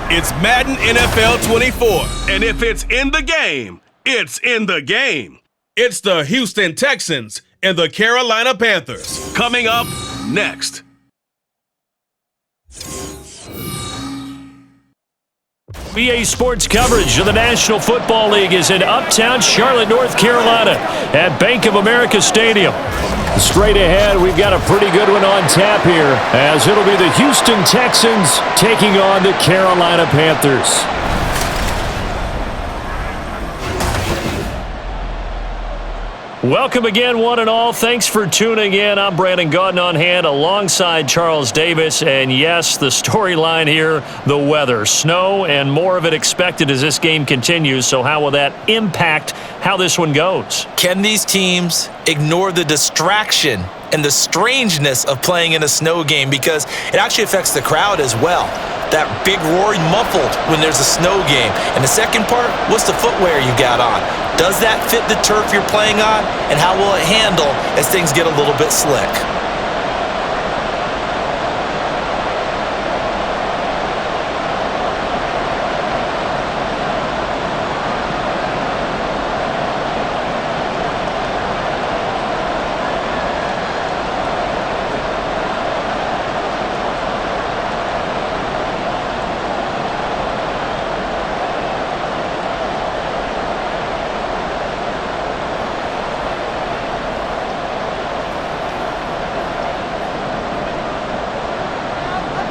It's Madden NFL 24, and if it's in the game, it's in the game. It's the Houston Texans and the Carolina Panthers. Coming up next. BA Sports coverage of the National Football League is in uptown Charlotte, North Carolina at Bank of America Stadium. Straight ahead, we've got a pretty good one on tap here, as it'll be the Houston Texans taking on the Carolina Panthers. Welcome again, one and all. Thanks for tuning in. I'm Brandon Gautin on hand alongside Charles Davis. And yes, the storyline here, the weather. Snow and more of it expected as this game continues. So how will that impact how this one goes? Can these teams ignore the distraction and the strangeness of playing in a snow game? Because it actually affects the crowd as well. That big roaring muffled when there's a snow game. And the second part, what's the footwear you got on? Does that fit the turf you're playing on? And how will it handle as things get a little bit slick?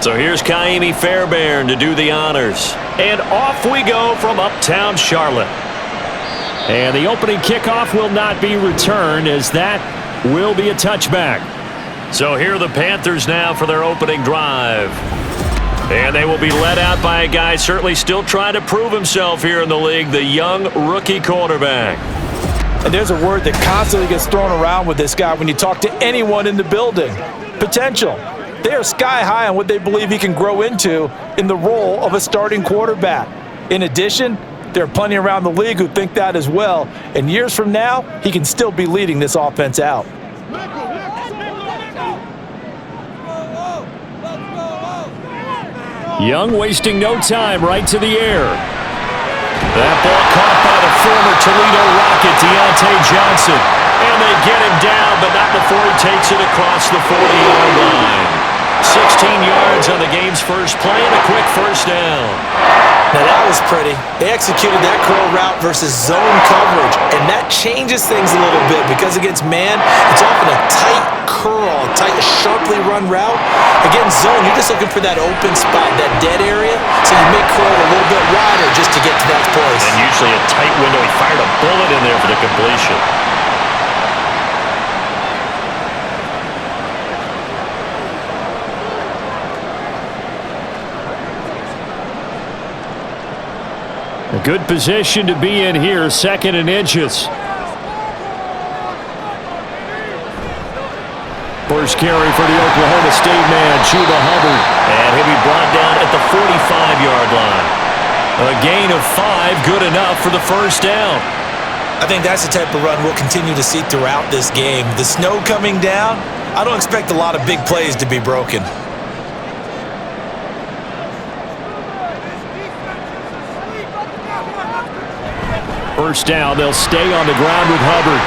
So here's Kaimi Fairbairn to do the honors. And off we go from uptown Charlotte. And the opening kickoff will not be returned, as that will be a touchback. So here are the Panthers now for their opening drive. And they will be led out by a guy certainly still trying to prove himself here in the league, the young rookie quarterback. And there's a word that constantly gets thrown around with this guy when you talk to anyone in the building. Potential. They are sky high on what they believe he can grow into in the role of a starting quarterback. In addition, there are plenty around the league who think that as well. And years from now, he can still be leading this offense out. Young wasting no time, right to the air. That ball caught by the former Toledo Rocket, Deontay Johnson. And they get him down, but not before he takes it across the 40-yard line. 16 yards on the game's first play and a quick first down. Now that was pretty. They executed that curl route versus zone coverage, and that changes things a little bit because against man, it's often a tight curl, tight, sharply run route. Against zone, you're just looking for that open spot, that dead area, so you make curl a little bit wider just to get to that place. And usually a tight window. He fired a bullet in there for the completion. A good position to be in here, second and inches. First carry for the Oklahoma State man, Chuba Hubbard. And he'll be brought down at the 45-yard line. A gain of 5, good enough for the first down. I think that's the type of run we'll continue to see throughout this game. The snow coming down, I don't expect a lot of big plays to be broken. First down, they'll stay on the ground with Hubbard.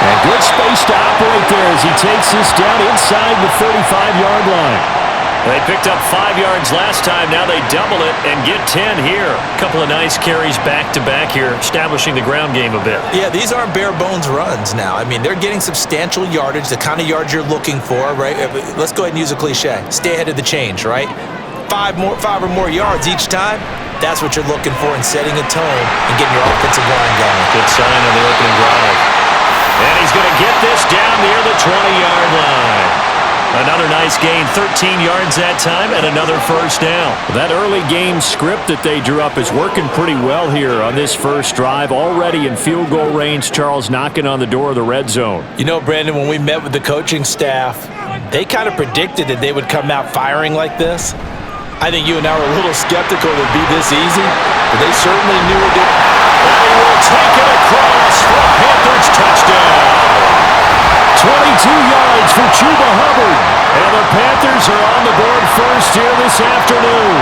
And good space to operate there as he takes this down inside the 35-yard line. They picked up 5 yards last time. Now they double it and get 10 here. A couple of nice carries back-to-back here, establishing the ground game a bit. Yeah, these aren't bare-bones runs now. I mean, they're getting substantial yardage, the kind of yards you're looking for, right? Let's go ahead and use a cliche. Stay ahead of the change, right? 5 or more yards each time. That's what you're looking for in setting a tone and getting your offensive line going. Good sign on the opening drive. And he's going to get this down near the 20-yard line. Another nice gain, 13 yards that time, and another first down. That early game script that they drew up is working pretty well here on this first drive. Already in field goal range, Charles knocking on the door of the red zone. You know, Brandon, when we met with the coaching staff, they kind of predicted that they would come out firing like this. I think you and I were a little skeptical it would be this easy, but they certainly knew it. And he will take it across for a Panthers touchdown. 22 yards for Chuba Hubbard. And the Panthers Panthers are on the board first here this afternoon.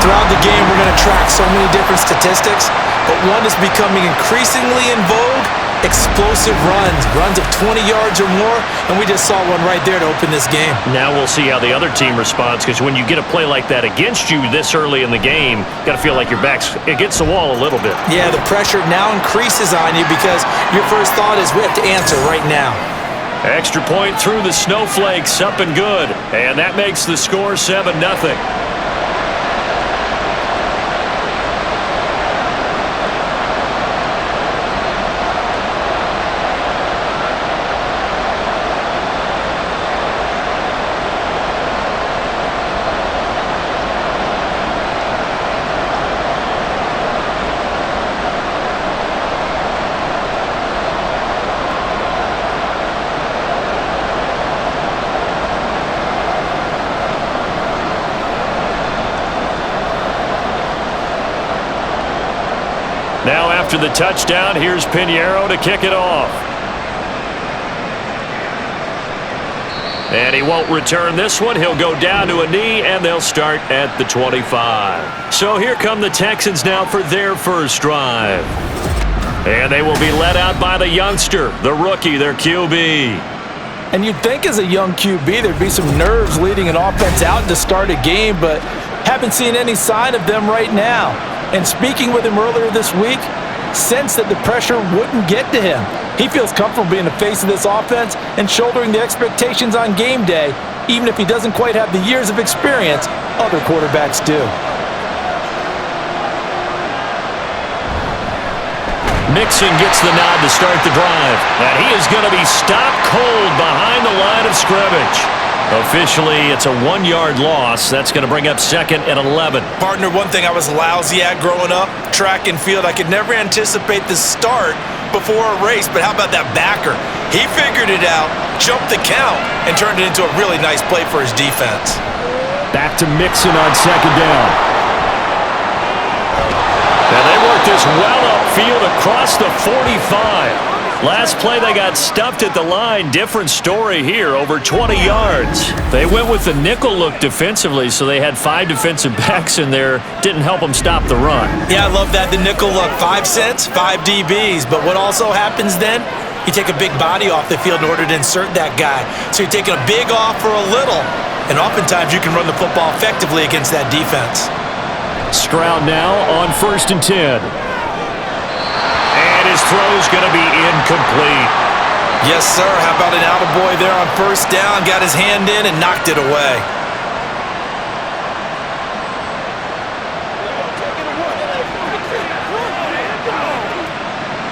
Throughout the game, we're going to track so many different statistics, but one is becoming increasingly in vogue: explosive runs of 20 yards or more, and we just saw one right there to open this game. Now we'll see how the other team responds, because when you get a play like that against you this early in the game, you got to feel like your back's against the wall a little bit. Yeah, the pressure now increases on you because your first thought is we have to answer right now. Extra point through the snowflakes, up and good, and that makes the score 7-0. Now after the touchdown, here's Pinheiro to kick it off. And he won't return this one. He'll go down to a knee, and they'll start at the 25. So here come the Texans now for their first drive. And they will be led out by the youngster, the rookie, their QB. And you'd think as a young QB there'd be some nerves leading an offense out to start a game, but haven't seen any sign of them right now. And speaking with him earlier this week, sensed that the pressure wouldn't get to him. He feels comfortable being the face of this offense and shouldering the expectations on game day, even if he doesn't quite have the years of experience other quarterbacks do. Mixon gets the nod to start the drive, and he is going to be stopped cold behind the line of scrimmage. Officially, it's a 1-yard loss. That's going to bring up 2nd and 11. Partner, one thing I was lousy at growing up, track and field, I could never anticipate the start before a race, but how about that backer? He figured it out, jumped the count, and turned it into a really nice play for his defense. Back to Mixon on 2nd down. And they work this well upfield across the 45. Last play, they got stuffed at the line. Different story here, over 20 yards. They went with the nickel look defensively, so they had 5 defensive backs in there. Didn't help them stop the run. Yeah, I love that, the nickel look. 5 cents, 5 DBs. But what also happens then, you take a big body off the field in order to insert that guy. So you're taking a big off for a little, and oftentimes you can run the football effectively against that defense. Stroud now on 1st and 10. His throw's going to be incomplete. Yes, sir. How about an attaboy there on 1st down? Got his hand in and knocked it away.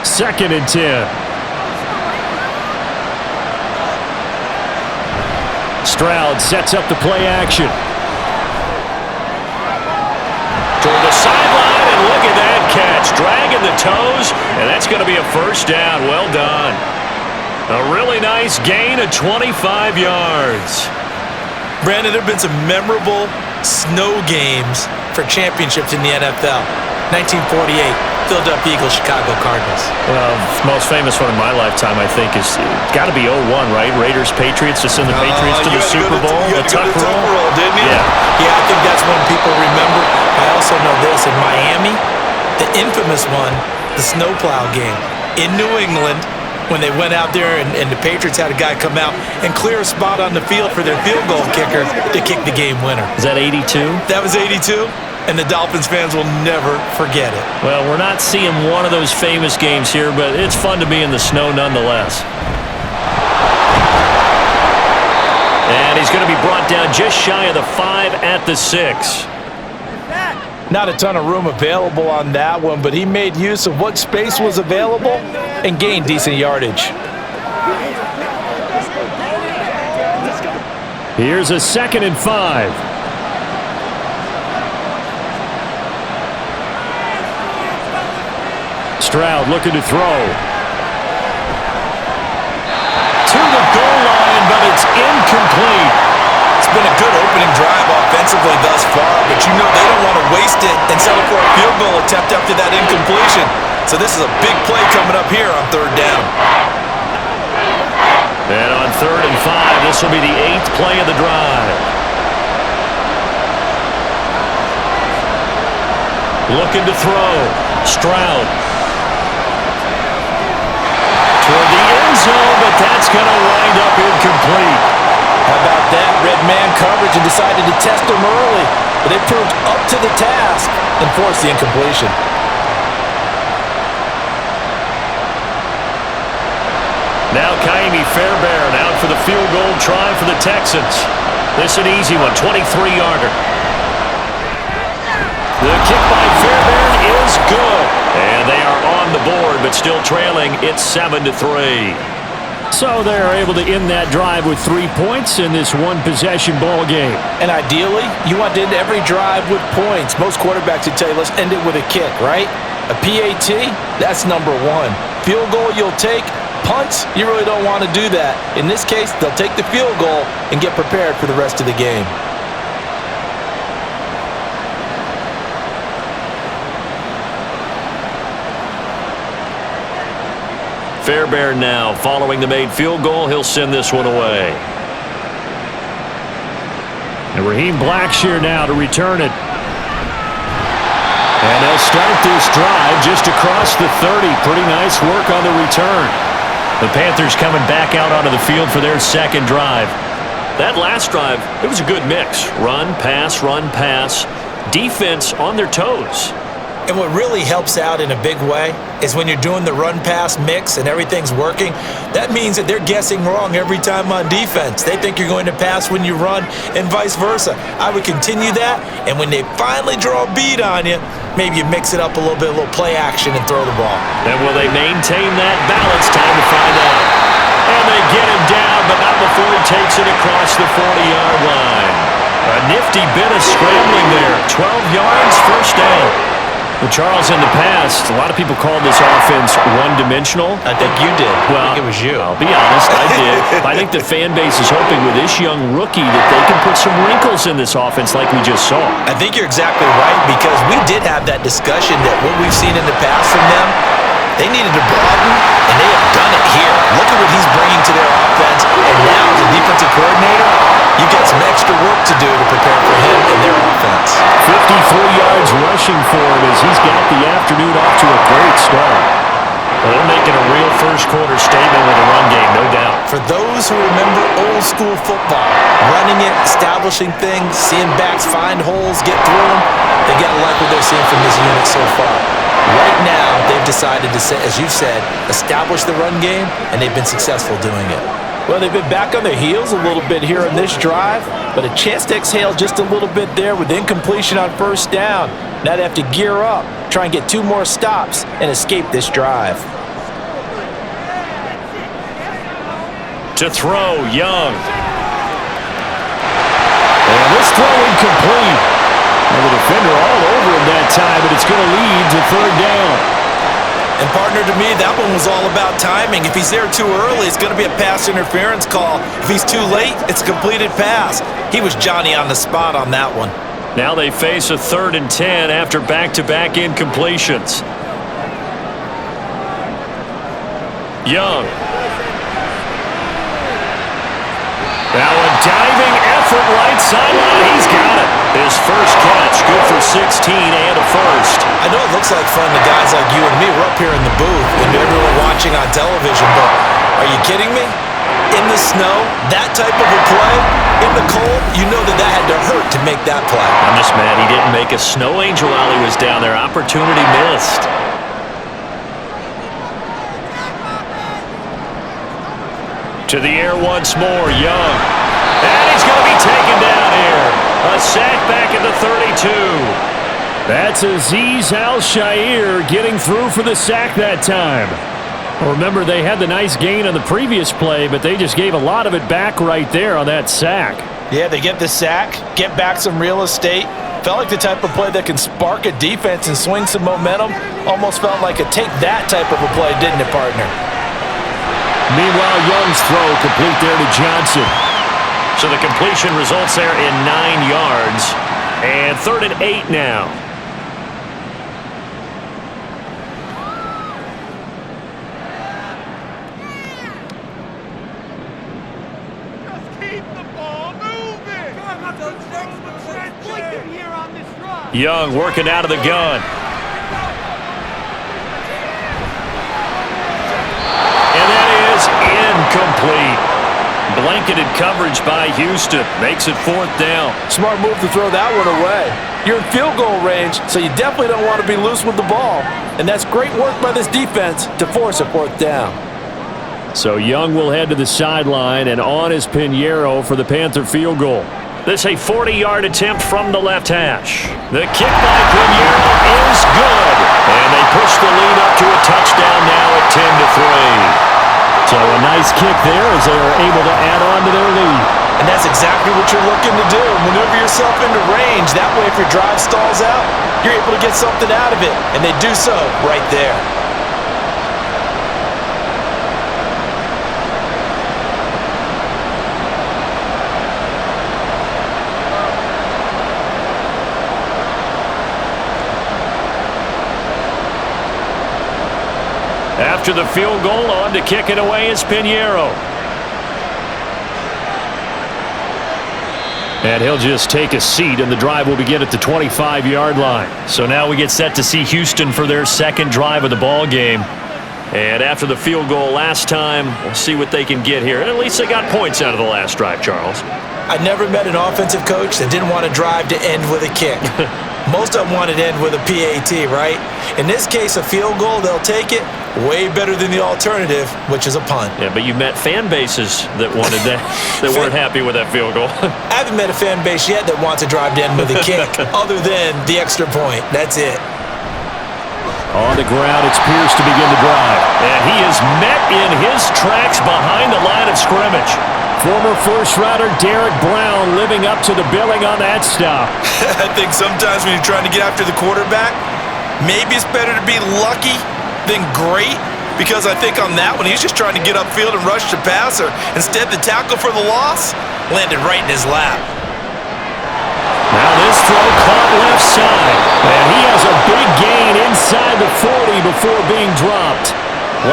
Second and 10. Stroud sets up the play action. Toward the sideline, and look at that catch. Dragging the toes, and that's going to be a 1st down. Well done. A really nice gain of 25 yards. Brandon, there have been some memorable snow games for championships in the NFL. 1948, Philadelphia Eagles, Chicago Cardinals. Well, most famous one in my lifetime, I think, is got to be 01, right? Raiders, Patriots, to send the Patriots to the Super Bowl. The tuck roll, didn't you? Yeah. Yeah, I think that's one people remember. I also know this. In Miami, the infamous one, the snowplow game. In New England, when they went out there and the Patriots had a guy come out and clear a spot on the field for their field goal kicker to kick the game winner. Is that 82? That was 82. And the Dolphins fans will never forget it. Well, we're not seeing one of those famous games here, but it's fun to be in the snow nonetheless. And he's going to be brought down just shy of the 5 at the 6. Not a ton of room available on that one, but he made use of what space was available and gained decent yardage. Here's a 2nd and 5. Stroud looking to throw. To the goal line, but it's incomplete. It's been a good opening drive offensively thus far, but you know they don't want to waste it and settle for a field goal attempt after that incompletion. So this is a big play coming up here on 3rd down. And on 3rd and 5. This will be the 8th play of the drive. Looking to throw. Stroud. Toward the end zone, but that's going to wind up incomplete. How about that? Red man coverage and decided to test him early. But they proved up to the task and forced the incompletion. Now Kaimi Fairbairn out for the field goal try for the Texans. This an easy one, 23-yarder. The kick by Fairbairn is good. And they are on the board, but still trailing. It's 7-3. So they're able to end that drive with 3 points in this one-possession ball game. And ideally, you want to end every drive with points. Most quarterbacks would tell you, let's end it with a kick, right? A PAT, that's number one. Field goal you'll take. Punts, you really don't want to do that. In this case, they'll take the field goal and get prepared for the rest of the game. Fairbairn now following the made field goal. He'll send this one away. And Raheem Blackshear now to return it. And they'll start this drive just across the 30. Pretty nice work on the return. The Panthers coming back out onto the field for their second drive. That last drive, it was a good mix. Run, pass, defense on their toes. And what really helps out in a big way is when you're doing the run-pass mix and everything's working, that means that they're guessing wrong every time on defense. They think you're going to pass when you run and vice versa. I would continue that, and when they finally draw a bead on you, maybe you mix it up a little bit, a little play action and throw the ball. And will they maintain that balance? Time to find out. And they get him down, but not before he takes it across the 40-yard line. A nifty bit of scrambling there. 12 yards, first down. Well, Charles, in the past, a lot of people called this offense one-dimensional. I think you did. Well, I think it was you. I'll be honest, I did. I think the fan base is hoping with this young rookie that they can put some wrinkles in this offense like we just saw. I think you're exactly right, because we did have that discussion that what we've seen in the past from them, they needed to broaden, and they have done it here. Look at what he's bringing to their offense, and now as a defensive coordinator, you've got some extra work to do to prepare for him and their offense. 53 yards rushing for him as he's got the afternoon off to a great start. Well, they're making a real first-quarter statement with the run game, no doubt. For those who remember old-school football, running it, establishing things, seeing backs find holes, get through them, they got to like what they're seeing from this unit so far. Right now, they've decided to, as you said, establish the run game, and they've been successful doing it. Well, they've been back on their heels a little bit here in this drive, but a chance to exhale just a little bit there with incompletion on first down. Now they have to gear up, try and get 2 more stops, and escape this drive. To throw, Young. And this throw incomplete. And the defender all over him that time, but it's going to lead to third down. And partner, to me, that one was all about timing. If he's there too early, it's going to be a pass interference call. If he's too late, it's a completed pass. He was Johnny on the spot on that one. Now they face a 3rd and 10 after back-to-back incompletions. Young. Now a diving effort right sideline. He's got it. His first catch, good for 16 and a first. I know it looks like fun to guys like you and me. We're up here in the booth and everyone watching on television, but are you kidding me? In the snow, that type of a play, in the cold, you know that had to hurt to make that play. I'm just mad he didn't make a snow angel while he was down there. Opportunity missed. To the air once more, Young. And he's going to be taken down here. A sack back at the 32. That's Azeez Al-Shaair getting through for the sack that time. Remember, they had the nice gain on the previous play, but they just gave a lot of it back right there on that sack. Yeah, they get the sack, get back some real estate. Felt like the type of play that can spark a defense and swing some momentum. Almost felt like a take that type of a play, didn't it, partner? Meanwhile, Young's throw complete there to Johnson. So the completion results there in 9 yards. And 3rd and 8 now. Young working out of the gun. And that is incomplete. Blanketed coverage by Houston. Makes it 4th down. Smart move to throw that one away. You're in field goal range, so you definitely don't want to be loose with the ball. And that's great work by this defense to force a 4th down. So Young will head to the sideline, and on is Pinheiro for the Panther field goal. This a 40-yard attempt from the left hash. The kick by Pinheiro is good. And they push the lead up to a touchdown now at 10-3. So a nice kick there as they are able to add on to their lead. And that's exactly what you're looking to do. Maneuver yourself into range. That way, if your drive stalls out, you're able to get something out of it. And they do so right there. After the field goal, on to kick it away is Pinheiro. And he'll just take a seat, and the drive will begin at the 25-yard line. So now we get set to see Houston for their second drive of the ball game. And after the field goal last time, we'll see what they can get here. And at least they got points out of the last drive, Charles. I never met an offensive coach that didn't want a drive to end with a kick. Most of them wanted to end with a PAT, right? In this case, a field goal, they'll take it. Way better than the alternative, which is a punt. Yeah, but you met fan bases that wanted that, that weren't happy with that field goal. I haven't met a fan base yet that wants a drive to end with a kick, other than the extra point. That's it. On the ground, it's Pierce to begin the drive. And he is met in his tracks behind the line of scrimmage. Former first-rounder Derek Brown living up to the billing on that stop. I think sometimes when you're trying to get after the quarterback, maybe it's better to be lucky than great, because I think on that one, he's just trying to get upfield and rush the passer. Instead, the tackle for the loss landed right in his lap. Now this throw caught left side, and he has a big gain inside the 40 before being dropped.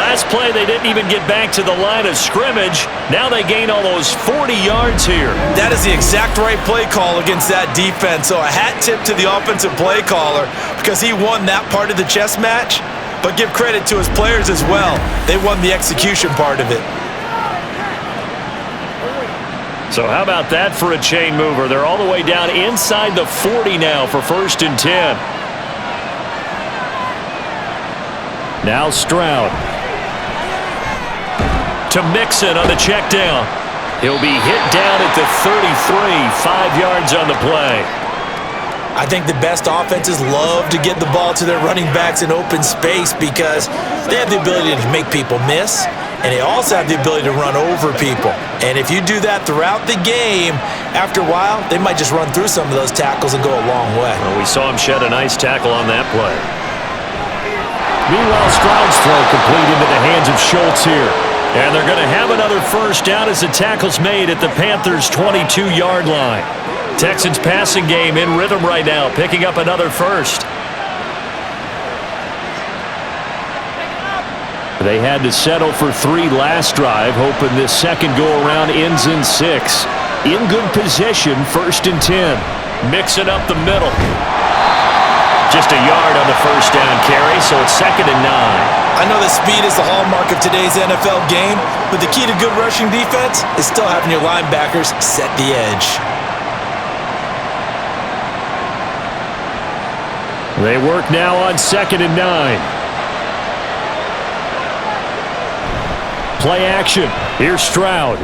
Last play, they didn't even get back to the line of scrimmage. Now they gain almost 40 yards here. That is the exact right play call against that defense. So a hat tip to the offensive play caller, because he won that part of the chess match. But give credit to his players as well. They won the execution part of it. So how about that for a chain mover? They're all the way down inside the 40 now for 1st and 10. Now Stroud. To Mixon on the check down. He'll be hit down at the 33, 5 yards on the play. I think the best offenses love to get the ball to their running backs in open space because they have the ability to make people miss, and they also have the ability to run over people. And if you do that throughout the game, after a while, they might just run through some of those tackles and go a long way. Well, we saw him shed a nice tackle on that play. Meanwhile, Stroud's throw complete into the hands of Schultz here. And they're going to have another first down as the tackle's made at the Panthers' 22-yard line. Texans passing game in rhythm right now, picking up another first. They had to settle for 3 last drive, hoping this second go-around ends in 6. In good position, 1st and 10. Mixing up the middle. Just a yard on the first down carry, so it's 2nd and 9. I know that speed is the hallmark of today's NFL game, but the key to good rushing defense is still having your linebackers set the edge. They work now on 2nd and 9. Play action. Here's Stroud.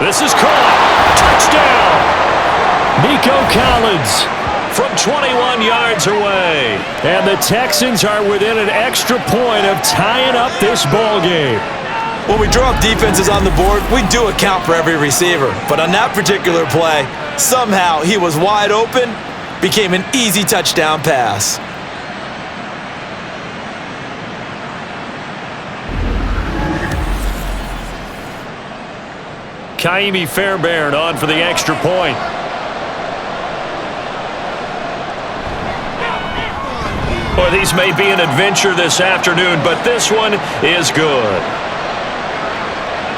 This is caught. Touchdown. Nico Collins from 21 yards away. And the Texans are within an extra point of tying up this ball game. When we draw up defenses on the board, we do account for every receiver. But on that particular play, somehow he was wide open, became an easy touchdown pass. Kaimi Fairbairn on for the extra point. Boy, these may be an adventure this afternoon, but this one is good.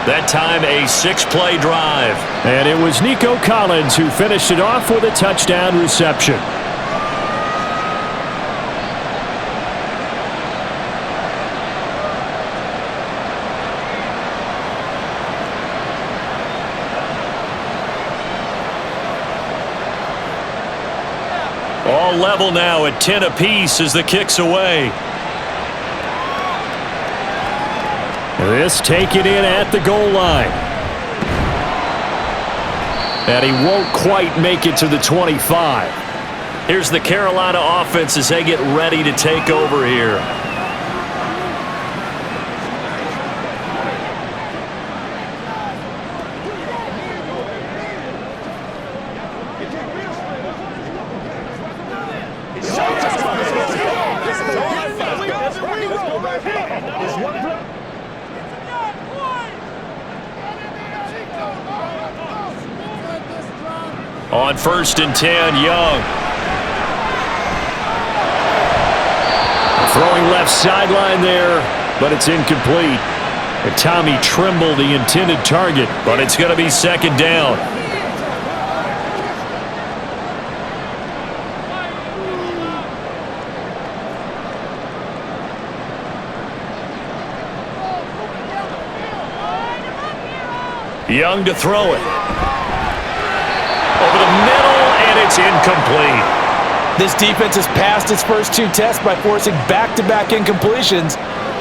That time a 6-play drive. And it was Nico Collins who finished it off with a touchdown reception. All level now at 10 apiece as the kick's away. This taken in at the goal line. And he won't quite make it to the 25. Here's the Carolina offense as they get ready to take over here. On 1st and 10, Young. Throwing left sideline there, but it's incomplete. And Tommy Trimble, the intended target. But it's going to be 2nd down. Young to throw it. Over the middle, and it's incomplete. This defense has passed its first 2 tests by forcing back-to-back incompletions.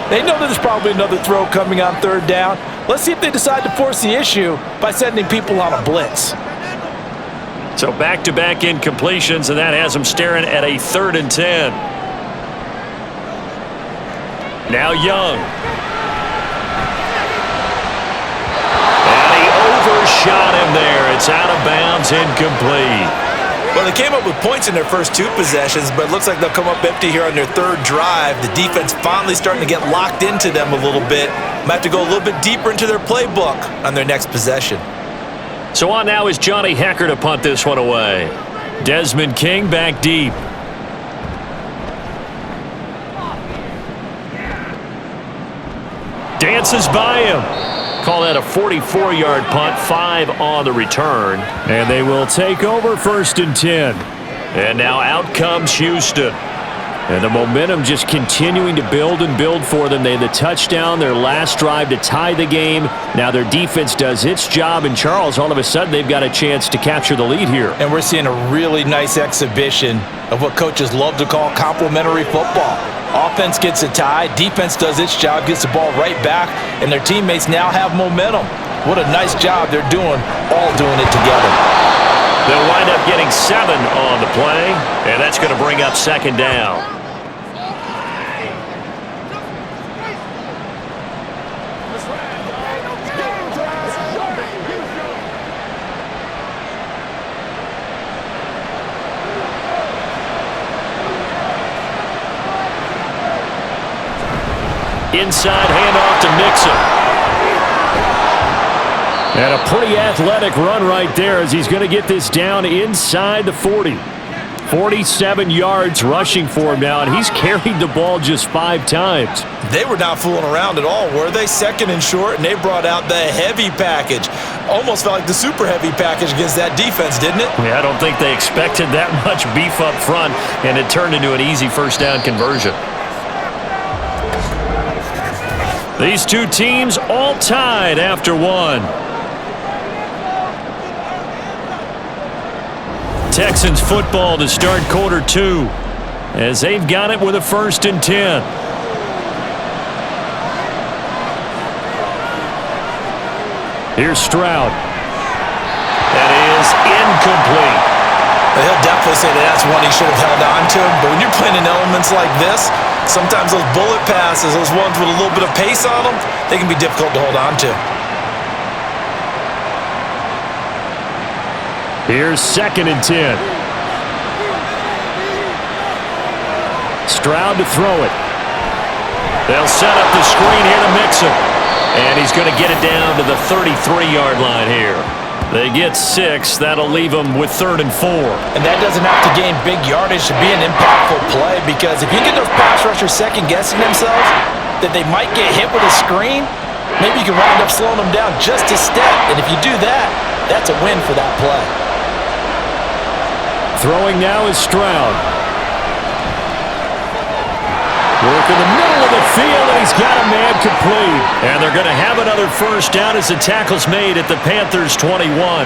They know that there's probably another throw coming on 3rd down. Let's see if they decide to force the issue by sending people on a blitz. So back-to-back incompletions, and that has them staring at a 3rd and 10. Now Young. Overshot him there. It's out of bounds, incomplete. Well, they came up with points in their first 2 possessions, but it looks like they'll come up empty here on their 3rd drive. The defense finally starting to get locked into them a little bit. Might have to go a little bit deeper into their playbook on their next possession. So on now is Johnny Hecker to punt this one away. Desmond King back deep. Dances by him. Call that a 44-yard punt, 5 on the return. And they will take over 1st and 10. And now out comes Houston. And the momentum just continuing to build and build for them. They had the touchdown, their last drive to tie the game. Now their defense does its job, and Charles, all of a sudden, they've got a chance to capture the lead here. And we're seeing a really nice exhibition of what coaches love to call complementary football. Offense gets a tie, defense does its job, gets the ball right back, and their teammates now have momentum. What a nice job they're doing, all doing it together. They'll wind up getting 7 on the play, and that's going to bring up 2nd down. Inside handoff to Mixon. And a pretty athletic run right there as he's going to get this down inside the 40. 47 yards rushing for him now, and he's carried the ball just 5 times. They were not fooling around at all, were they? 2nd and short, and they brought out the heavy package. Almost felt like the super heavy package against that defense, didn't it? Yeah, I don't think they expected that much beef up front, and it turned into an easy 1st down conversion. These 2 teams all tied after 1. Texans football to start quarter 2 as they've got it with a 1st and 10. Here's Stroud. That is incomplete. He'll definitely say that that's one he should have held on to. But when you're playing in elements like this, sometimes those bullet passes, those ones with a little bit of pace on them, they can be difficult to hold on to. Here's 2nd and 10. Stroud to throw it. They'll set up the screen here to Mixon. And he's going to get it down to the 33-yard line here. They get 6. That'll leave them with 3rd and 4. And that doesn't have to gain big yardage to be an impactful play, because if you get those pass rushers second-guessing themselves that they might get hit with a screen, maybe you can wind up slowing them down just a step. And if you do that, that's a win for that play. Throwing now is Stroud. Work in the middle of the field, and he's got a man complete. And they're going to have another first down as the tackle's made at the Panthers' 21.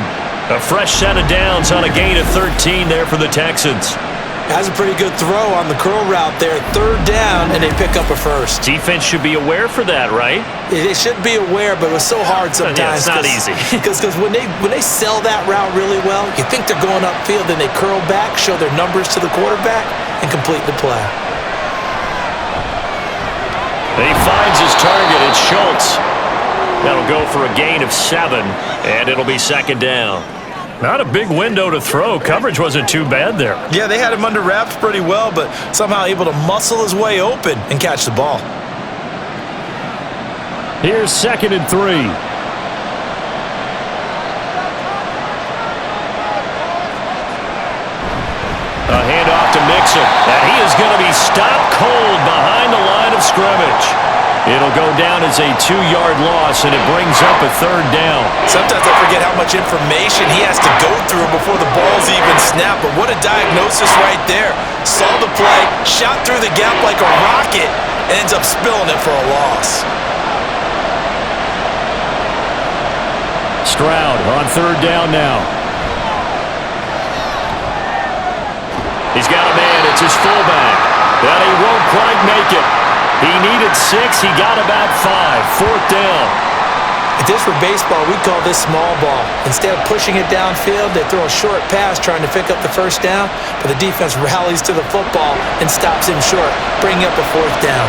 A fresh set of downs on a gain of 13 there for the Texans. That's a pretty good throw on the curl route there. Third down, and they pick up a first. Defense should be aware for that, right? They should be aware, but it was so hard sometimes. Yeah, it's not easy. Because when they sell that route really well, you think they're going upfield, then they curl back, show their numbers to the quarterback, and complete the play. And he finds his target. It's Schultz. That'll go for a gain of 7, and it'll be second down. Not a big window to throw. Coverage wasn't too bad there. Yeah, they had him under wraps pretty well, but somehow able to muscle his way open and catch the ball. Here's 2nd and 3. A handoff to Mixon, and he is going to be stopped cold behind the line of scrimmage. It'll go down as a 2-yard loss, and it brings up a third down. Sometimes I forget how much information he has to go through before the ball's even snapped, but what a diagnosis right there. Saw the play, shot through the gap like a rocket, and ends up spilling it for a loss. Stroud on third down now. He's got a man. It's his fullback. But he won't quite make it. He needed 6. He got about 5. Fourth down. If this were baseball, we'd call this small ball. Instead of pushing it downfield, they throw a short pass trying to pick up the first down, but the defense rallies to the football and stops him short, bringing up a fourth down.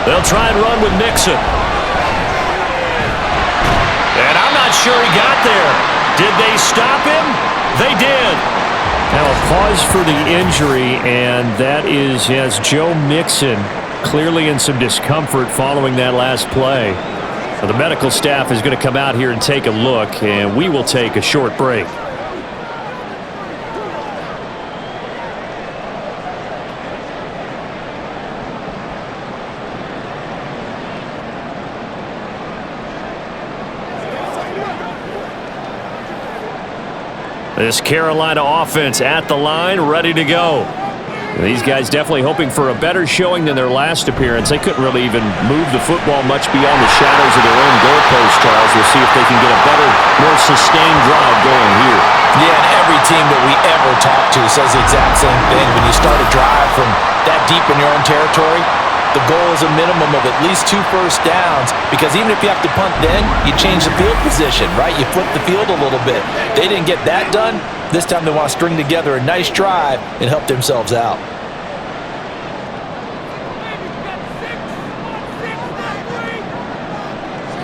They'll try and run with Mixon. And I'm not sure he got there. Did they stop him? They did. Now a pause for the injury, and that is as Joe Mixon clearly in some discomfort following that last play. So the medical staff is going to come out here and take a look, and we will take a short break. This Carolina offense at the line, ready to go. These guys definitely hoping for a better showing than their last appearance. They couldn't really even move the football much beyond the shadows of their own goalpost, Charles. We'll see if they can get a better, more sustained drive going here. Yeah, and every team that we ever talk to says the exact same thing. When you start a drive from that deep in your own territory, the goal is a minimum of at least 2 first downs, because even if you have to punt then, you change the field position, right? You flip the field a little bit. They didn't get that done. This time they want to string together a nice drive and help themselves out.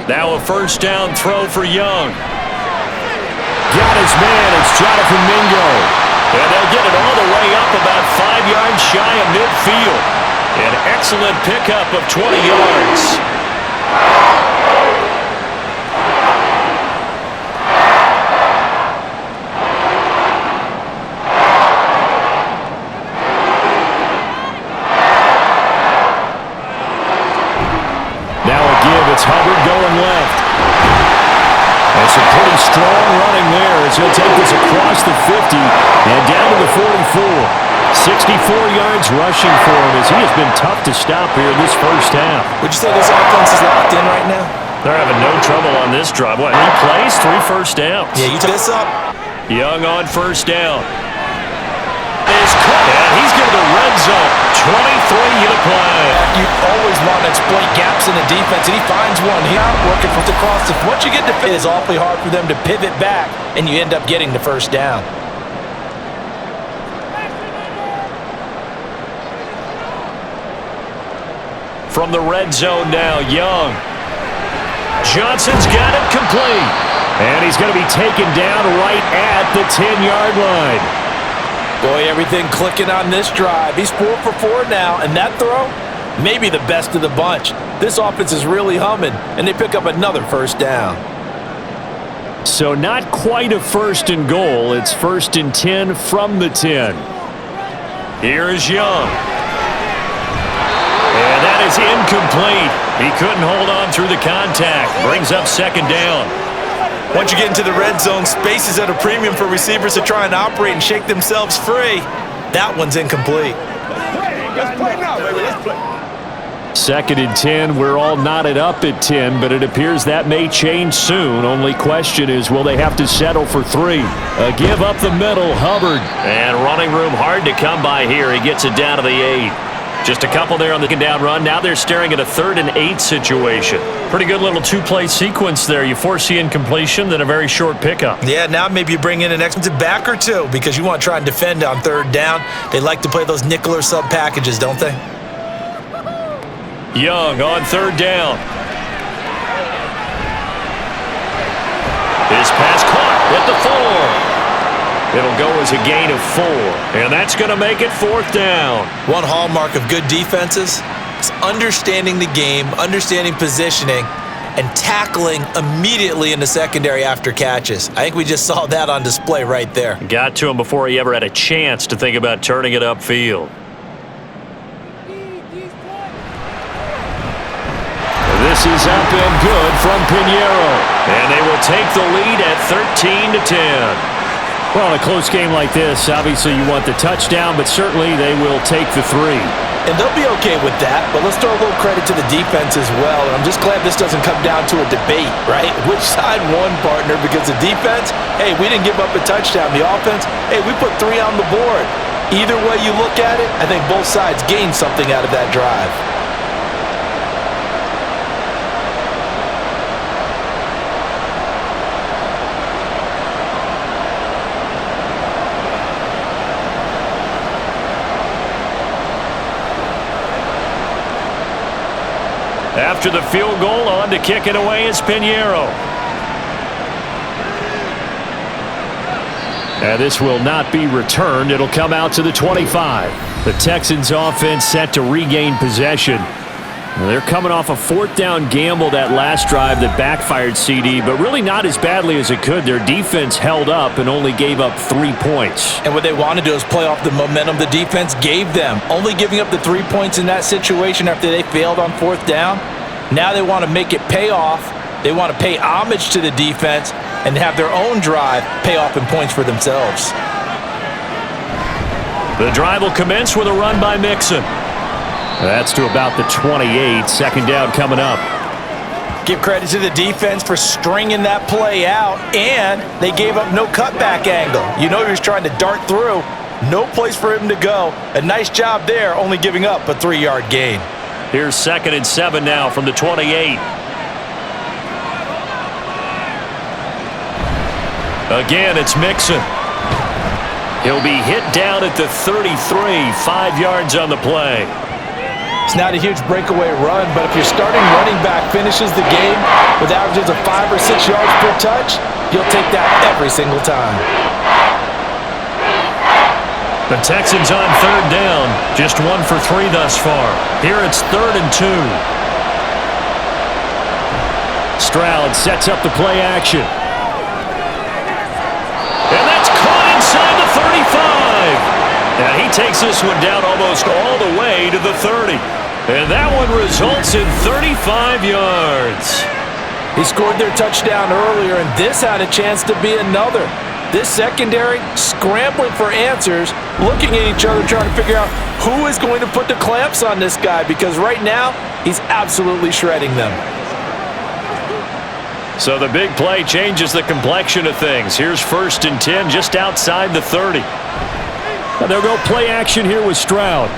Now a first down throw for Young. Got his man, it's Jonathan Mingo. And they'll get it all the way up about 5 yards shy of midfield. An excellent pickup of 20 yards. Now a give, it's Hubbard going left. And some pretty strong running there as he'll take this across the 50 and down to the 44. 64 yards rushing for him as he has been tough to stop here in this first half. Would you say this offense is locked in right now? They're having no trouble on this drive. What, 3 plays, 3 first downs? Yeah, you took this up. Young on first down. Is caught, and he's given the red zone. 23 to play. You always want to exploit gaps in the defense, and he finds one. He's out working from across. Once you get to it is awfully hard for them to pivot back, and you end up getting the first down. From the red zone now, Young. Johnson's got it complete. And he's going to be taken down right at the 10-yard line. Boy, everything clicking on this drive. He's 4 for 4 now, and that throw, maybe the best of the bunch. This offense is really humming, and they pick up another first down. So not quite a first and goal. It's 1st and 10 from the 10. Here is Young. And that is incomplete. He couldn't hold on through the contact. Brings up second down. Once you get into the red zone, space is at a premium for receivers to try and operate and shake themselves free. That one's incomplete. Let's play now, baby. Let's play. 2nd and 10. We're all knotted up at 10, but it appears that may change soon. Only question is, will they have to settle for 3? Give up the middle, Hubbard. And running room hard to come by here. He gets it down to the 8. Just a couple there on the down run. Now they're staring at a 3rd and 8 situation. Pretty good little 2-play sequence there. You force the incompletion, then a very short pickup. Yeah, now maybe you bring in an extra back or two because you want to try and defend on 3rd down. They like to play those nickel or sub packages, don't they? Young on 3rd down. His pass caught at the 4. It'll go as a gain of 4, and that's going to make it 4th down. One hallmark of good defenses is understanding the game, understanding positioning, and tackling immediately in the secondary after catches. I think we just saw that on display right there. Got to him before he ever had a chance to think about turning it upfield. This is up and good from Pinheiro. And they will take the lead at 13-10. Well, in a close game like this, obviously you want the touchdown, but certainly they will take the 3. And they'll be okay with that, but let's throw a little credit to the defense as well. And I'm just glad this doesn't come down to a debate, right? Which side won, partner? Because the defense, hey, we didn't give up a touchdown. The offense, hey, we put 3 on the board. Either way you look at it, I think both sides gained something out of that drive. After the field goal, on to kick it away is Pinheiro. And this will not be returned. It'll come out to the 25. The Texans offense set to regain possession. Now they're coming off a 4th down gamble that last drive that backfired CD, but really not as badly as it could. Their defense held up and only gave up 3 points. And what they want to do is play off the momentum the defense gave them. Only giving up the 3 points in that situation after they failed on 4th down. Now they want to make it pay off. They want to pay homage to the defense and have their own drive pay off in points for themselves. The drive will commence with a run by Mixon. That's to about the 28. 2nd down coming up. Give credit to the defense for stringing that play out, and they gave up no cutback angle. You know he was trying to dart through. No place for him to go. A nice job there, only giving up a 3-yard gain. Here's 2nd and 7 now from the 28. Again, it's Mixon. He'll be hit down at the 33, 5 yards on the play. It's not a huge breakaway run, but if your starting running back finishes the game with averages of 5 or 6 yards per touch, you'll take that every single time. The Texans on 3rd down, just 1 for 3 thus far. Here it's 3rd and 2. Stroud sets up the play action. And that's caught inside the 35. And he takes this one down almost all the way to the 30. And that one results in 35 yards. He scored their touchdown earlier, and this had a chance to be another. This secondary scrambling for answers, looking at each other, trying to figure out who is going to put the clamps on this guy, because right now he's absolutely shredding them. So the big play changes the complexion of things. Here's 1st and 10 just outside the 30. And they'll go play action here with Stroud.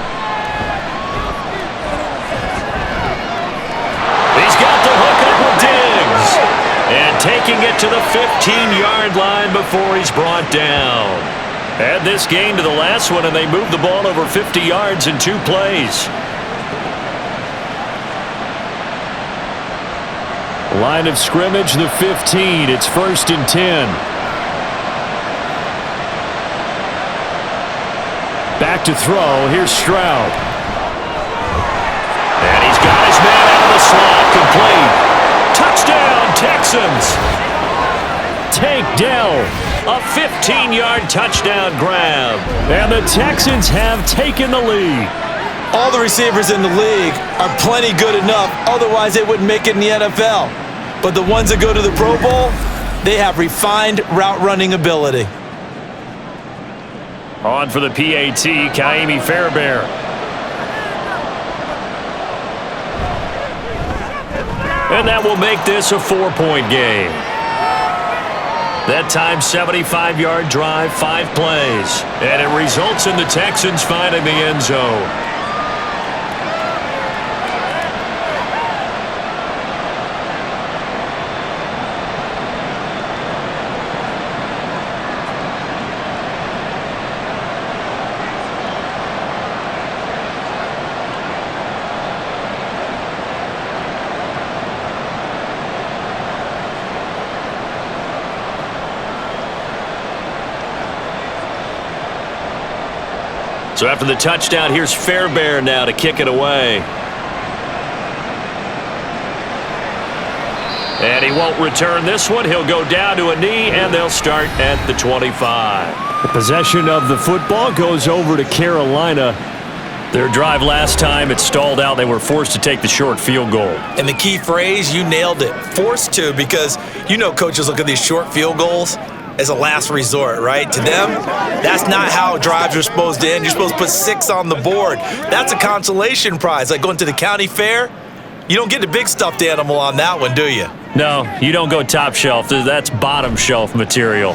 He's got the hook up with Diggs. And taking it to the 15-yard line before he's brought down. Add this gain to the last one, and they move the ball over 50 yards in 2 plays. Line of scrimmage, the 15. It's 1st and 10. Back to throw. Here's Stroud. And he's got his man out of the slot. Complete. Touchdown, Texans. Tank Dell. A 15-yard touchdown grab. And the Texans have taken the lead. All the receivers in the league are plenty good enough, otherwise they wouldn't make it in the NFL. But the ones that go to the Pro Bowl, they have refined route running ability. On for the PAT, Kaimi Fairbairn. And that will make this a 4-point game. That time, 75-yard drive, 5 plays. And it results in the Texans finding the end zone. So after the touchdown, here's Fairbairn now to kick it away. And he won't return this one. He'll go down to a knee, and they'll start at the 25. The possession of the football goes over to Carolina. Their drive last time, it stalled out. They were forced to take the short field goal. And the key phrase, you nailed it, forced to, because you know coaches look at these short field goals as a last resort, right? To them, that's not how drives are supposed to end. You're supposed to put 6 on the board. That's a consolation prize. Like going to the county fair, you don't get the big stuffed animal on that one, do you? No, you don't go top shelf. That's bottom shelf material.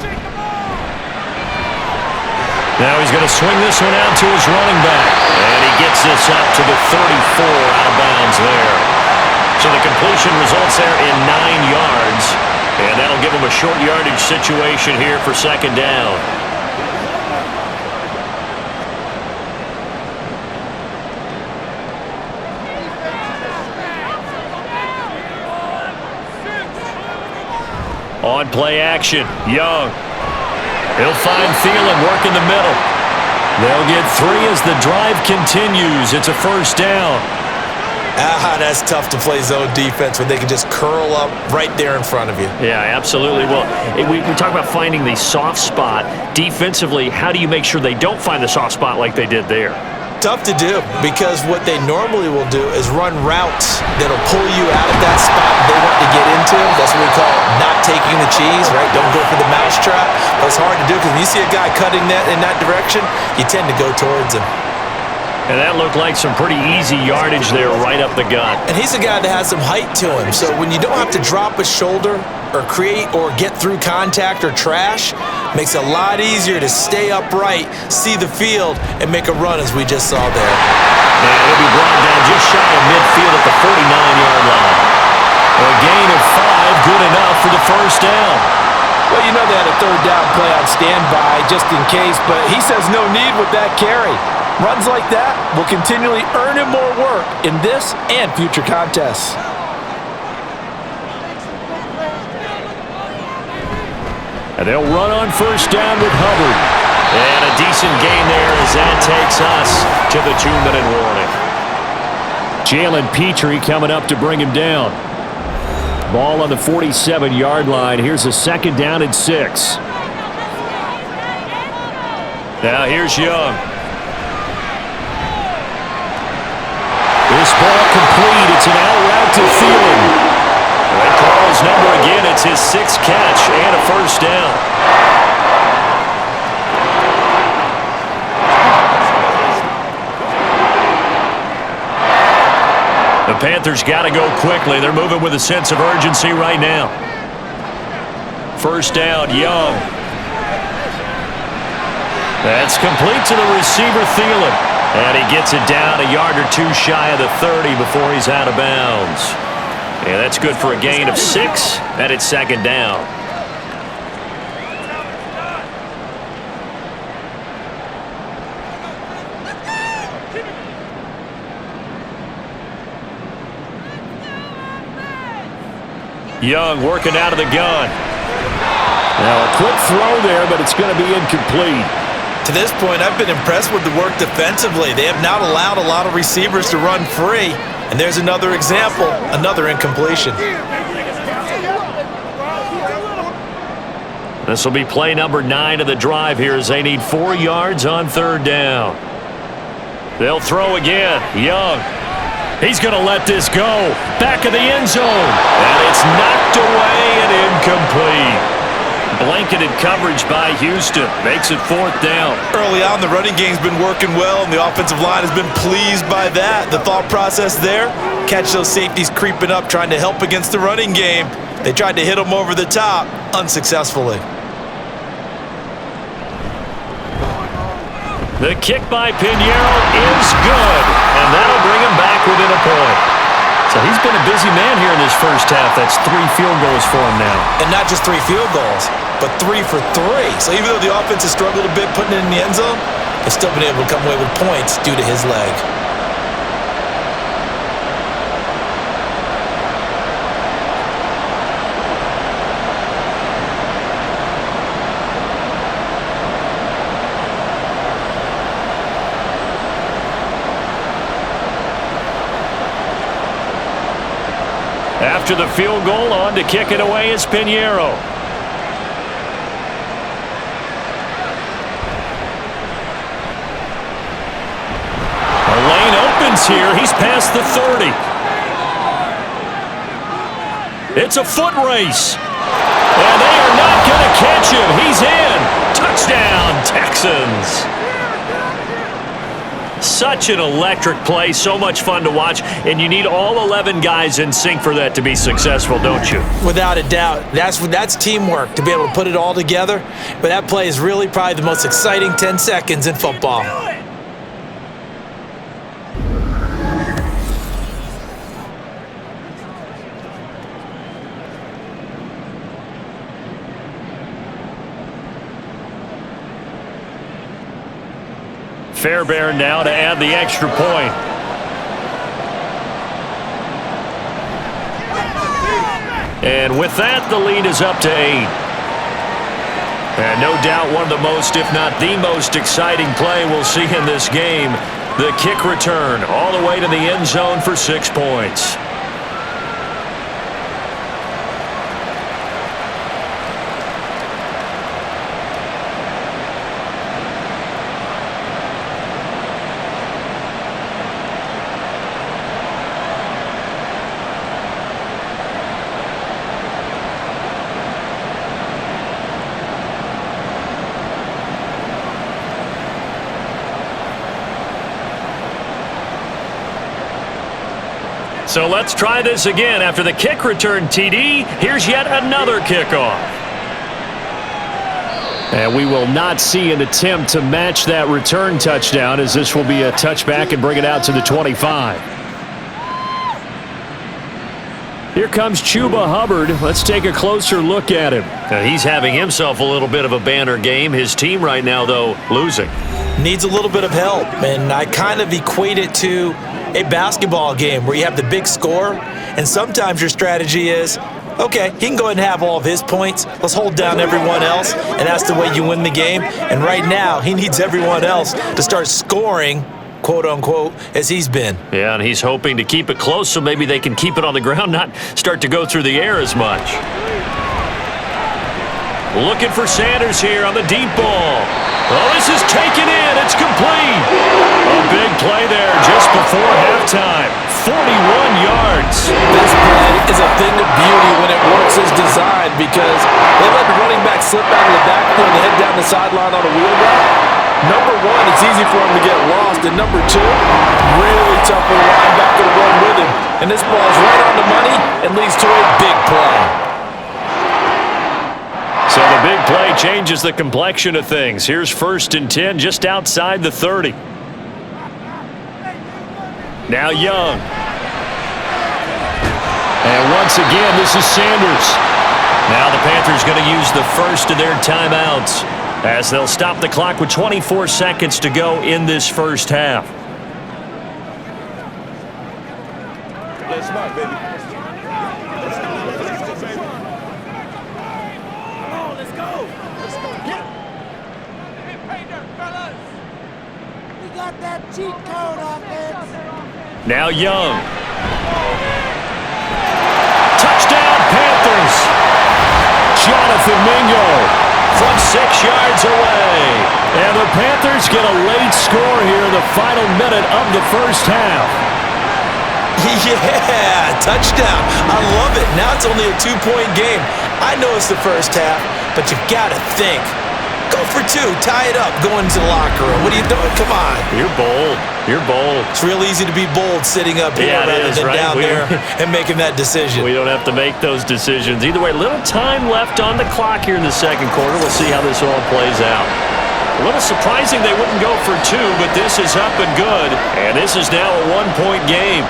Now he's going to swing this one out to his running back. And he gets this up to the 34 out of bounds there. So the completion results there in 9 yards. And that'll give him a short yardage situation here for second down. On play action, Young. He'll find Thielen, work in the middle. They'll get 3 as the drive continues. It's a first down. That's tough to play zone defense when they can just curl up right there in front of you. Yeah, absolutely. Well, we talk about finding the soft spot. Defensively, how do you make sure they don't find the soft spot like they did there? Tough to do, because what they normally will do is run routes that'll pull you out of that spot they want to get into. That's what we call not taking the cheese, right? Don't go for the mousetrap. But it's hard to do because when you see a guy cutting that in that direction, you tend to go towards him. And that looked like some pretty easy yardage there right up the gut. And he's a guy that has some height to him. So when you don't have to drop a shoulder or create or get through contact or trash, makes it a lot easier to stay upright, see the field, and make a run as we just saw there. And he'll be brought down just shy of midfield at the 49-yard line. A gain of 5, good enough for the first down. Well, you know they had a third down play on standby just in case, but he says no need with that carry. Runs like that will continually earn him more work in this and future contests. And they'll run on first down with Hubbard. And a decent gain there as that takes us to the 2-minute warning. Jalen Petrie coming up to bring him down. Ball on the 47-yard line. Here's a second down and 6. Now here's Young. This ball complete. It's an out route to Thielen. That Carl's number again. It's his 6th catch and a first down. The Panthers got to go quickly. They're moving with a sense of urgency right now. First down, Young. That's complete to the receiver, Thielen. And he gets it down a yard or 2 shy of the 30 before he's out of bounds. Yeah, that's good for a gain of 6, and it's second down. Young working out of the gun. Now a quick throw there, but it's going to be incomplete. To this point, I've been impressed with the work defensively. They have not allowed a lot of receivers to run free. And there's another example, another incompletion. This will be play number 9 of the drive here as they need 4 yards on third down. They'll throw again. Young. He's going to let this go. Back of the end zone. And it's knocked away and incomplete. Blanketed coverage by Houston. Makes it 4th down. Early on, the running game's been working well, and the offensive line has been pleased by that. The thought process there, catch those safeties creeping up, trying to help against the running game. They tried to hit them over the top, unsuccessfully. The kick by Pinheiro is good, and that'll bring him back within a point. So he's been a busy man here in this first half. That's 3 field goals for him now. And not just 3 field goals, but 3 for 3. So even though the offense has struggled a bit putting it in the end zone, they've still been able to come away with points due to his leg. After the field goal, on to kick it away is Pinheiro. A lane opens here. He's past the 30. It's a foot race. And they are not going to catch him. He's in. Touchdown, Texans. Such an electric play, so much fun to watch, and you need all 11 guys in sync for that to be successful, don't you? Without a doubt. That's teamwork, to be able to put it all together. But that play is really probably the most exciting 10 seconds in football. Fairbairn now to add the extra point. And with that, the lead is up to 8. And no doubt one of the most, if not the most exciting play we'll see in this game. The kick return all the way to the end zone for 6 points. So let's try this again. After the kick return TD, here's yet another kickoff. And we will not see an attempt to match that return touchdown, as this will be a touchback and bring it out to the 25. Here comes Chuba Hubbard. Let's take a closer look at him. He's having himself a little bit of a banner game. His team right now, though, losing. Needs a little bit of help, and I kind of equate it to a basketball game where you have the big score, and sometimes your strategy is, okay, he can go ahead and have all of his points. Let's hold down everyone else, and that's the way you win the game. And right now, he needs everyone else to start scoring, quote-unquote, as he's been. Yeah, and he's hoping to keep it close so maybe they can keep it on the ground, not start to go through the air as much. Looking for Sanders here on the deep ball. Oh, this is taken in. It's complete. A big play there just before halftime. 41 yards. This play is a thing of beauty when it works as designed, because they let the running back slip out of the backfield and head down the sideline on a wheel route. Number one, it's easy for him to get lost. And number two, really tough for the linebacker to run with him. And this ball is right on the money and leads to a big play. So the big play changes the complexion of things. Here's 1st and 10 just outside the 30. Now Young. And once again, this is Sanders. Now the Panthers going to use the first of their timeouts as they'll stop the clock with 24 seconds to go in this first half. Play smart, baby. Now Young. Touchdown, Panthers. Jonathan Mingo from 6 yards away. And the the Panthers get a late score here in the final minute of the first half. Yeah, touchdown. I love it. Now it's only a 2-point game. I know it's the first half, but you've got to think. Go for 2, tie it up, go into the locker room. What are you doing? Come on. You're bold. You're bold. It's real easy to be bold sitting up here rather than down there and making that decision. We don't have to make those decisions. Either way, little time left on the clock here in the second quarter. We'll see how this all plays out. A little surprising they wouldn't go for 2, but this is up and good. And this is now a 1-point game.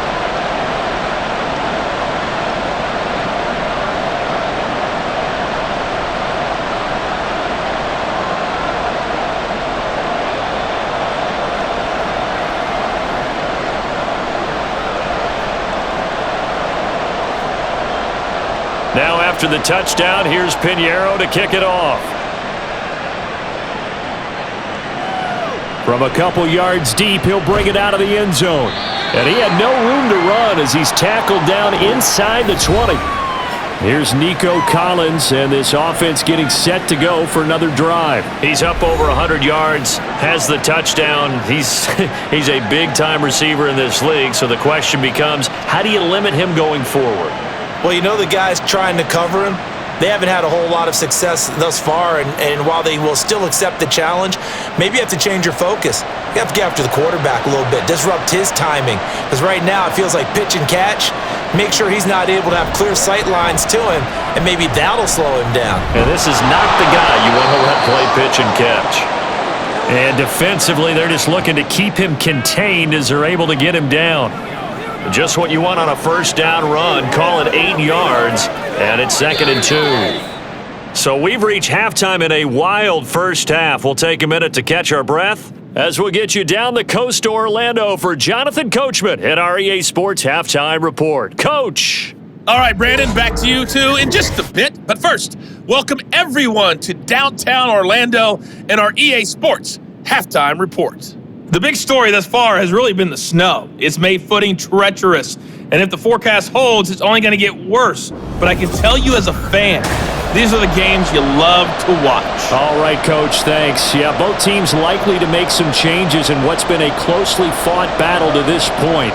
Now after the touchdown, here's Pinheiro to kick it off. From a couple yards deep, he'll bring it out of the end zone. And he had no room to run as he's tackled down inside the 20. Here's Nico Collins, and this offense getting set to go for another drive. He's up over 100 yards, has the touchdown. He's a big-time receiver in this league, so the question becomes, how do you limit him going forward? Well, you know the guys trying to cover him, they haven't had a whole lot of success thus far, and while they will still accept the challenge, maybe you have to change your focus. You have to get after the quarterback a little bit, disrupt his timing, because right now it feels like pitch and catch. Make sure he's not able to have clear sight lines to him, and maybe that'll slow him down. And this is not the guy you want to let play pitch and catch. And defensively, they're just looking to keep him contained as they're able to get him down. Just what you want on a first down run. Call it 8 yards, and it's 2nd and 2. So we've reached halftime in a wild first half. We'll take a minute to catch our breath as we'll get you down the coast to Orlando for Jonathan Coachman at our EA Sports Halftime Report. Coach! All right, Brandon, back to you two in just a bit. But first, welcome everyone to downtown Orlando and our EA Sports Halftime Report. The big story thus far has really been the snow. It's made footing treacherous, and if the forecast holds, it's only going to get worse. But I can tell you as a fan, these are the games you love to watch. All right, Coach, thanks. Yeah, both teams likely to make some changes in what's been a closely fought battle to this point.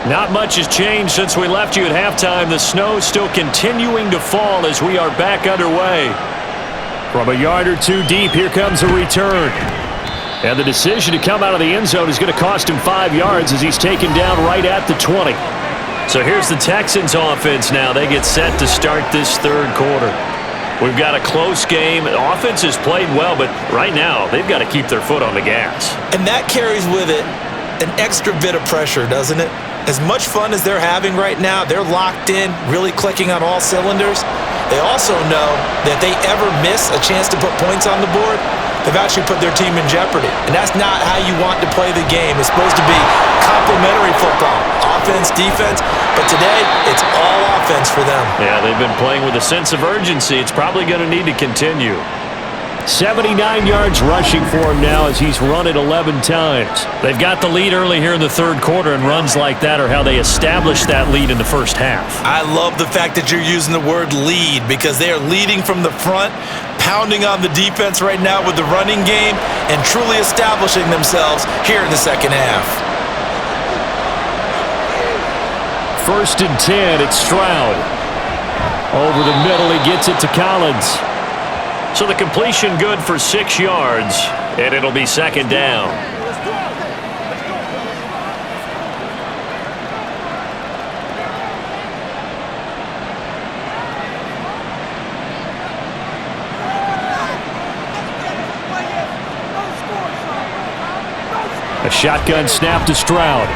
Not much has changed since we left you at halftime. The snow's still continuing to fall as we are back underway. From a yard or two deep, here comes a return. And the decision to come out of the end zone is going to cost him 5 yards as he's taken down right at the 20. So here's the Texans offense now. They get set to start this third quarter. We've got a close game. The offense has played well, but right now they've got to keep their foot on the gas. And that carries with it an extra bit of pressure, doesn't it? As much fun as they're having right now, they're locked in, really clicking on all cylinders. They also know that if they ever miss a chance to put points on the board, they've actually put their team in jeopardy. And that's not how you want to play the game. It's supposed to be complementary football, offense, defense. But today, it's all offense for them. Yeah, they've been playing with a sense of urgency. It's probably going to need to continue. 79 yards rushing for him now as he's run it 11 times. They've got the lead early here in the third quarter, and runs like that are how they established that lead in the first half. I love the fact that you're using the word lead because they are leading from the front, pounding on the defense right now with the running game, and truly establishing themselves here in the second half. 1st and 10, it's Stroud. Over the middle, he gets it to Collins. So the completion good for 6 yards, and it'll be 2nd down. A shotgun snap to Stroud.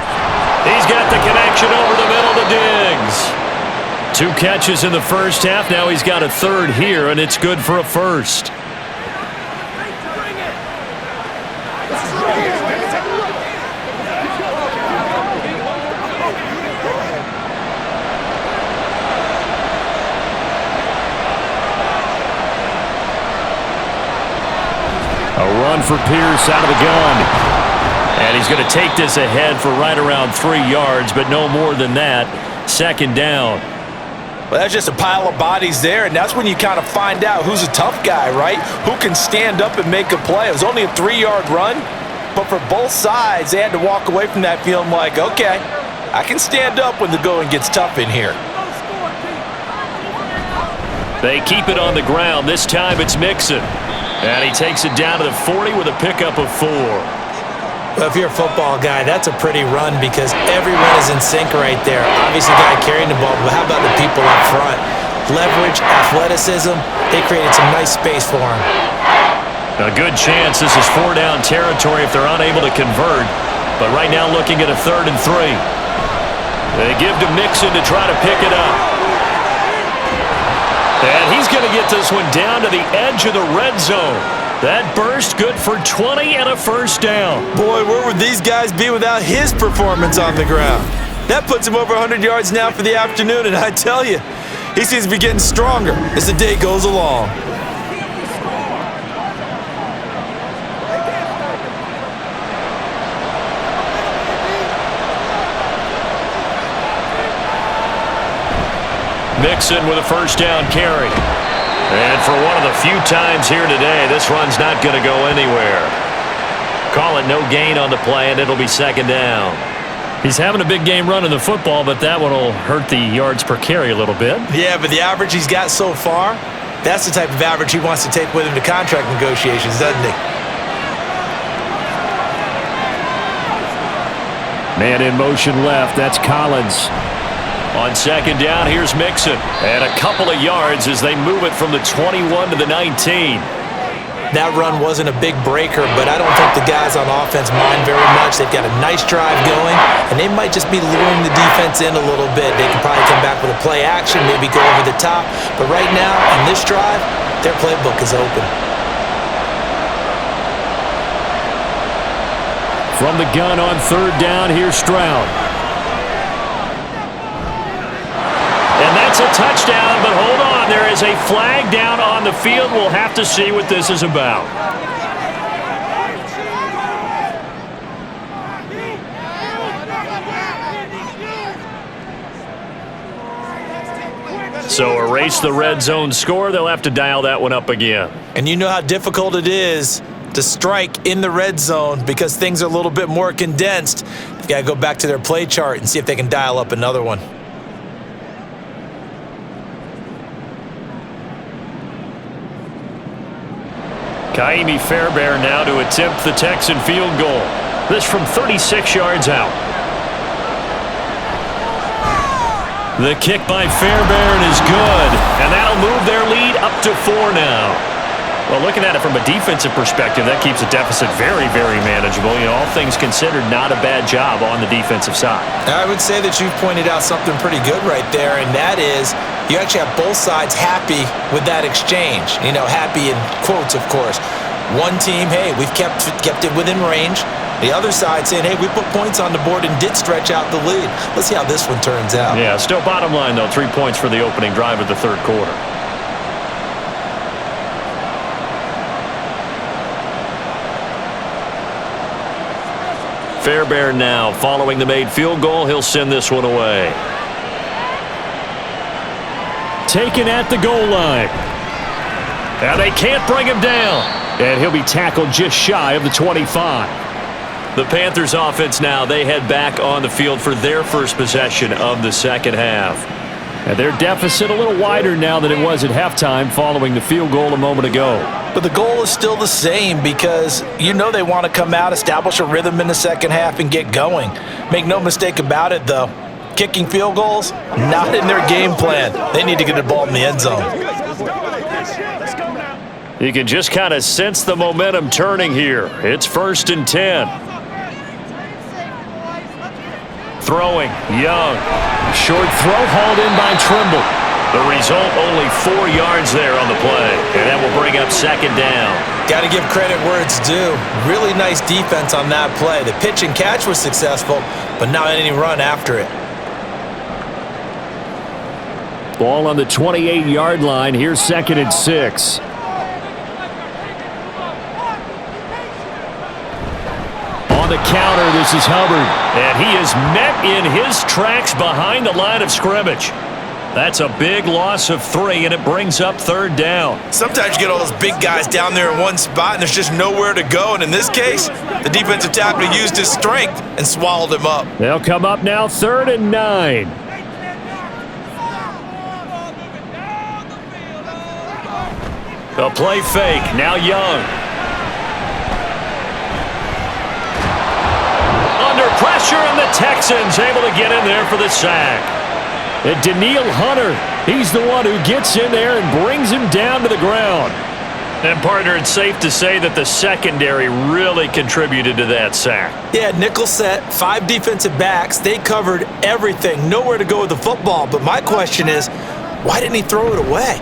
He's got the connection over the middle to Diggs. 2 catches in the first half. Now he's got a third here, and it's good for a first. for Pierce out of the gun. And he's going to take this ahead for right around 3 yards, but no more than that. Second down. Well, that's just a pile of bodies there, and that's when you kind of find out who's a tough guy, right? Who can stand up and make a play. It was only a 3-yard run, but for both sides, they had to walk away from that feeling like, okay, I can stand up when the going gets tough in here. They keep it on the ground. This time it's Mixon. And he takes it down to the 40 with a pickup of 4. Well, if you're a football guy, that's a pretty run because everyone is in sync right there. Obviously, the guy carrying the ball, but how about the people up front? Leverage, athleticism, they created some nice space for him. A good chance this is 4-down territory if they're unable to convert. But right now looking at a 3rd and 3. They give to Mixon to try to pick it up. And he's going to get this one down to the edge of the red zone. That burst good for 20 and a first down. Boy, where would these guys be without his performance on the ground? That puts him over 100 yards now for the afternoon, and I tell you, he seems to be getting stronger as the day goes along. Mixon with a first down carry. And for one of the few times here today, this run's not going to go anywhere. Call it no gain on the play, and it'll be second down. He's having a big game running the football, but that one will hurt the yards per carry a little bit. Yeah, but the average he's got so far, that's the type of average he wants to take with him to contract negotiations, doesn't he? Man in motion left. That's Collins. On second down, here's Mixon. And a couple of yards as they move it from the 21 to the 19. That run wasn't a big breaker, but I don't think the guys on offense mind very much. They've got a nice drive going, and they might just be luring the defense in a little bit. They can probably come back with a play action, maybe go over the top. But right now, on this drive, their playbook is open. From the gun on third down, here's Stroud. And that's a touchdown, but hold on. There is a flag down on the field. We'll have to see what this is about. So erase the red zone score. They'll have to dial that one up again. And you know how difficult it is to strike in the red zone because things are a little bit more condensed. They've got to go back to their play chart and see if they can dial up another one. Kaimi Fairbairn now to attempt the Texan field goal. This from 36 yards out. The kick by Fairbairn is good, and that'll move their lead up to 4 now. Well, looking at it from a defensive perspective, that keeps the deficit very, very manageable. You know, all things considered, not a bad job on the defensive side. I would say that you've pointed out something pretty good right there, and that is you actually have both sides happy with that exchange. You know, happy in quotes, of course. One team, hey, we've kept it within range. The other side saying, hey, we put points on the board and did stretch out the lead. Let's see how this one turns out. Yeah, still bottom line, though, 3 points for the opening drive of the third quarter. Fairbairn now following the made field goal. He'll send this one away. Taken at the goal line. Now they can't bring him down. And he'll be tackled just shy of the 25. The Panthers offense now, they head back on the field for their first possession of the second half. And their deficit a little wider now than it was at halftime following the field goal a moment ago. But the goal is still the same because you know they want to come out, establish a rhythm in the second half, and get going. Make no mistake about it, though. Kicking field goals, not in their game plan. They need to get the ball in the end zone. You can just kind of sense the momentum turning here. It's 1st and 10. Throwing, Young. Short throw hauled in by Trimble. The result, only 4 yards there on the play. And that will bring up second down. Got to give credit where it's due. Really nice defense on that play. The pitch and catch was successful, but not any run after it. Ball on the 28-yard line. Here's 2nd and 6. the counter. This is Hubbard. And he is met in his tracks behind the line of scrimmage. That's a big loss of 3, and it brings up 3rd down. Sometimes you get all those big guys down there in one spot, and there's just nowhere to go. And in this case, the defensive tackle used his strength and swallowed him up. They'll come up now 3rd and 9. A play fake. Now Young. Under pressure, and the Texans able to get in there for the sack. And Daniil Hunter, he's the one who gets in there and brings him down to the ground. And, partner, it's safe to say that the secondary really contributed to that sack. Yeah, nickel set, 5 defensive backs. They covered everything. Nowhere to go with the football. But my question is, why didn't he throw it away?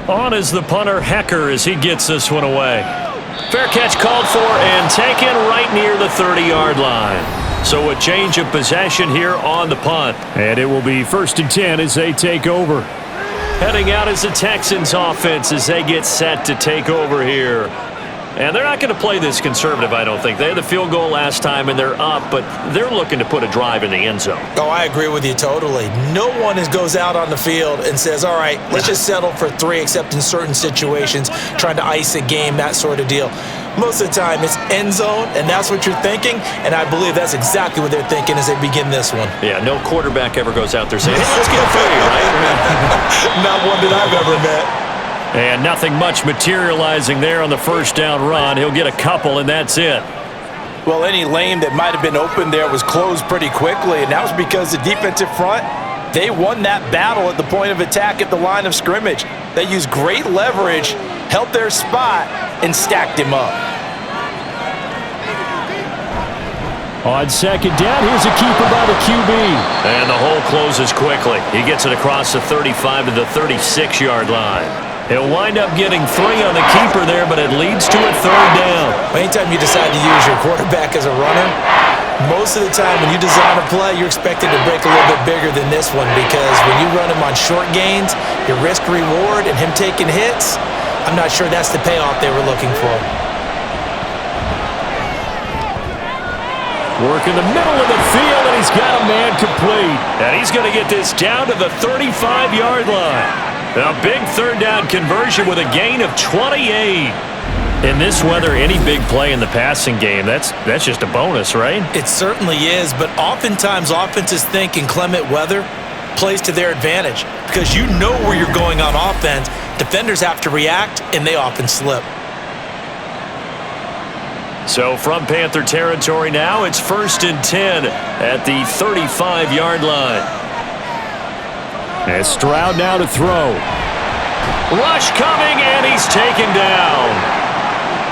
On is the punter, Hecker, as he gets this one away. Fair catch called for and taken right near the 30-yard line. So a change of possession here on the punt. And it will be 1st and 10 as they take over. Heading out is the Texans offense as they get set to take over here. And they're not going to play this conservative, I don't think. They had the field goal last time, and they're up, but they're looking to put a drive in the end zone. Oh, I agree with you totally. No one goes out on the field and says, all right, let's just settle for 3, except in certain situations, trying to ice a game, that sort of deal. Most of the time, it's end zone, and that's what you're thinking, and I believe that's exactly what they're thinking as they begin this one. Yeah, no quarterback ever goes out there saying, hey, let's get 3, right? Not one that I've ever met. And nothing much materializing there on the 1st down run. He'll get a couple, and that's it. Well, any lane that might have been open there was closed pretty quickly, and that was because the defensive front, they won that battle at the point of attack at the line of scrimmage. They used great leverage, held their spot, and stacked him up. On 2nd down, here's a keeper by the QB. And the hole closes quickly. He gets it across the 35 to the 36-yard line. He'll wind up getting 3 on the keeper there, but it leads to a 3rd down. Anytime you decide to use your quarterback as a runner, most of the time when you design a play, you're expected to break a little bit bigger than this one, because when you run him on short gains, your risk-reward and him taking hits, I'm not sure that's the payoff they were looking for. Work in the middle of the field, and he's got a man complete. And he's going to get this down to the 35-yard line. A big 3rd down conversion with a gain of 28. In this weather, any big play in the passing game, that's just a bonus, right? It certainly is, but oftentimes offenses think inclement weather plays to their advantage, because you know where you're going on offense. Defenders have to react, and they often slip. So from Panther territory now, it's 1st and 10 at the 35-yard line. As Stroud now to throw. Rush coming, and he's taken down.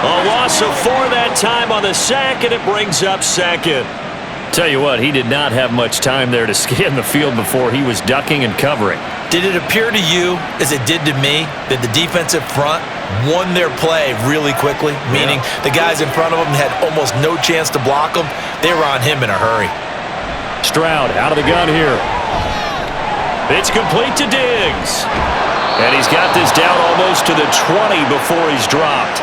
A loss of 4 that time on the sack, and it brings up 2nd. Tell you what, he did not have much time there to scan the field before he was ducking and covering. Did it appear to you, as it did to me, that the defensive front won their play really quickly? Meaning the guys in front of them had almost no chance to block them. They were on him in a hurry. Stroud out of the gun here. It's complete to Diggs. And he's got this down almost to the 20 before he's dropped.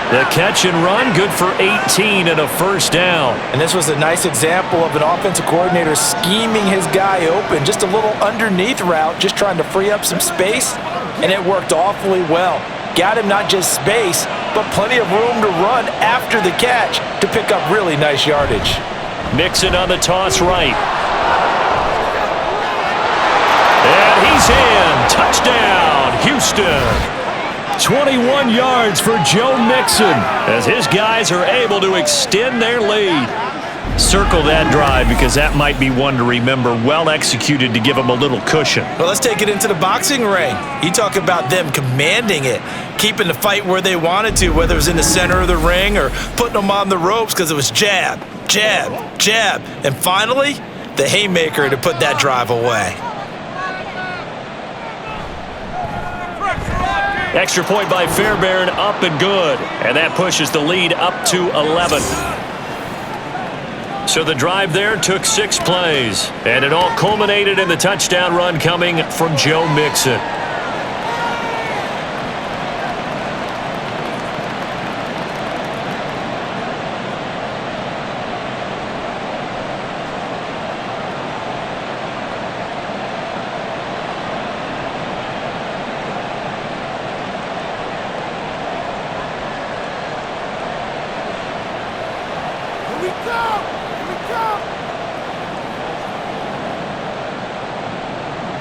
The catch and run, good for 18 and a 1st down. And this was a nice example of an offensive coordinator scheming his guy open. Just a little underneath route, just trying to free up some space, and it worked awfully well. Got him not just space, but plenty of room to run after the catch to pick up really nice yardage. Mixon on the toss right. And he's in. Touchdown, Houston. 21 yards for Joe Mixon as his guys are able to extend their lead. Circle that drive because that might be one to remember. Well executed to give them a little cushion. Well, let's take it into the boxing ring. You talk about them commanding it, keeping the fight where they wanted to, whether it was in the center of the ring or putting them on the ropes, because it was jab, jab, jab, and finally, the haymaker to put that drive away. Extra point by Fairbairn, up and good. And that pushes the lead up to 11. So the drive there took 6 plays. And it all culminated in the touchdown run coming from Joe Mixon.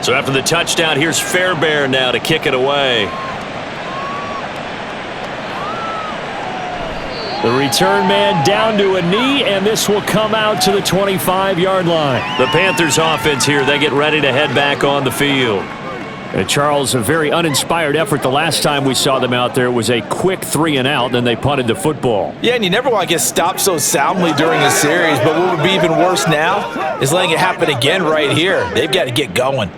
So after the touchdown, here's Fairbairn now to kick it away. The return man down to a knee, and this will come out to the 25-yard line. The Panthers offense here, they get ready to head back on the field. And Charles, a very uninspired effort the last time we saw them out there. It was a quick 3-and-out, and they punted the football. Yeah, and you never want to get stopped so soundly during a series, but what would be even worse now is letting it happen again right here. They've got to get going.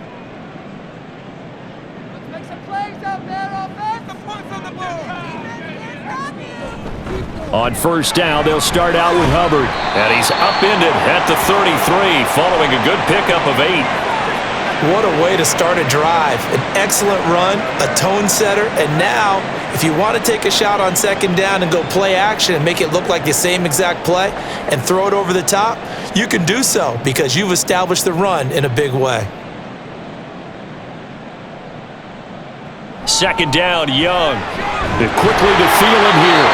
On first down, they'll start out with Hubbard. And he's upended at the 33 following a good pickup of 8. What a way to start a drive. An excellent run, a tone setter, and now if you want to take a shot on second down and go play action and make it look like the same exact play and throw it over the top, you can do so because you've established the run in a big way. Second down, Young. They're quickly to Thielen here.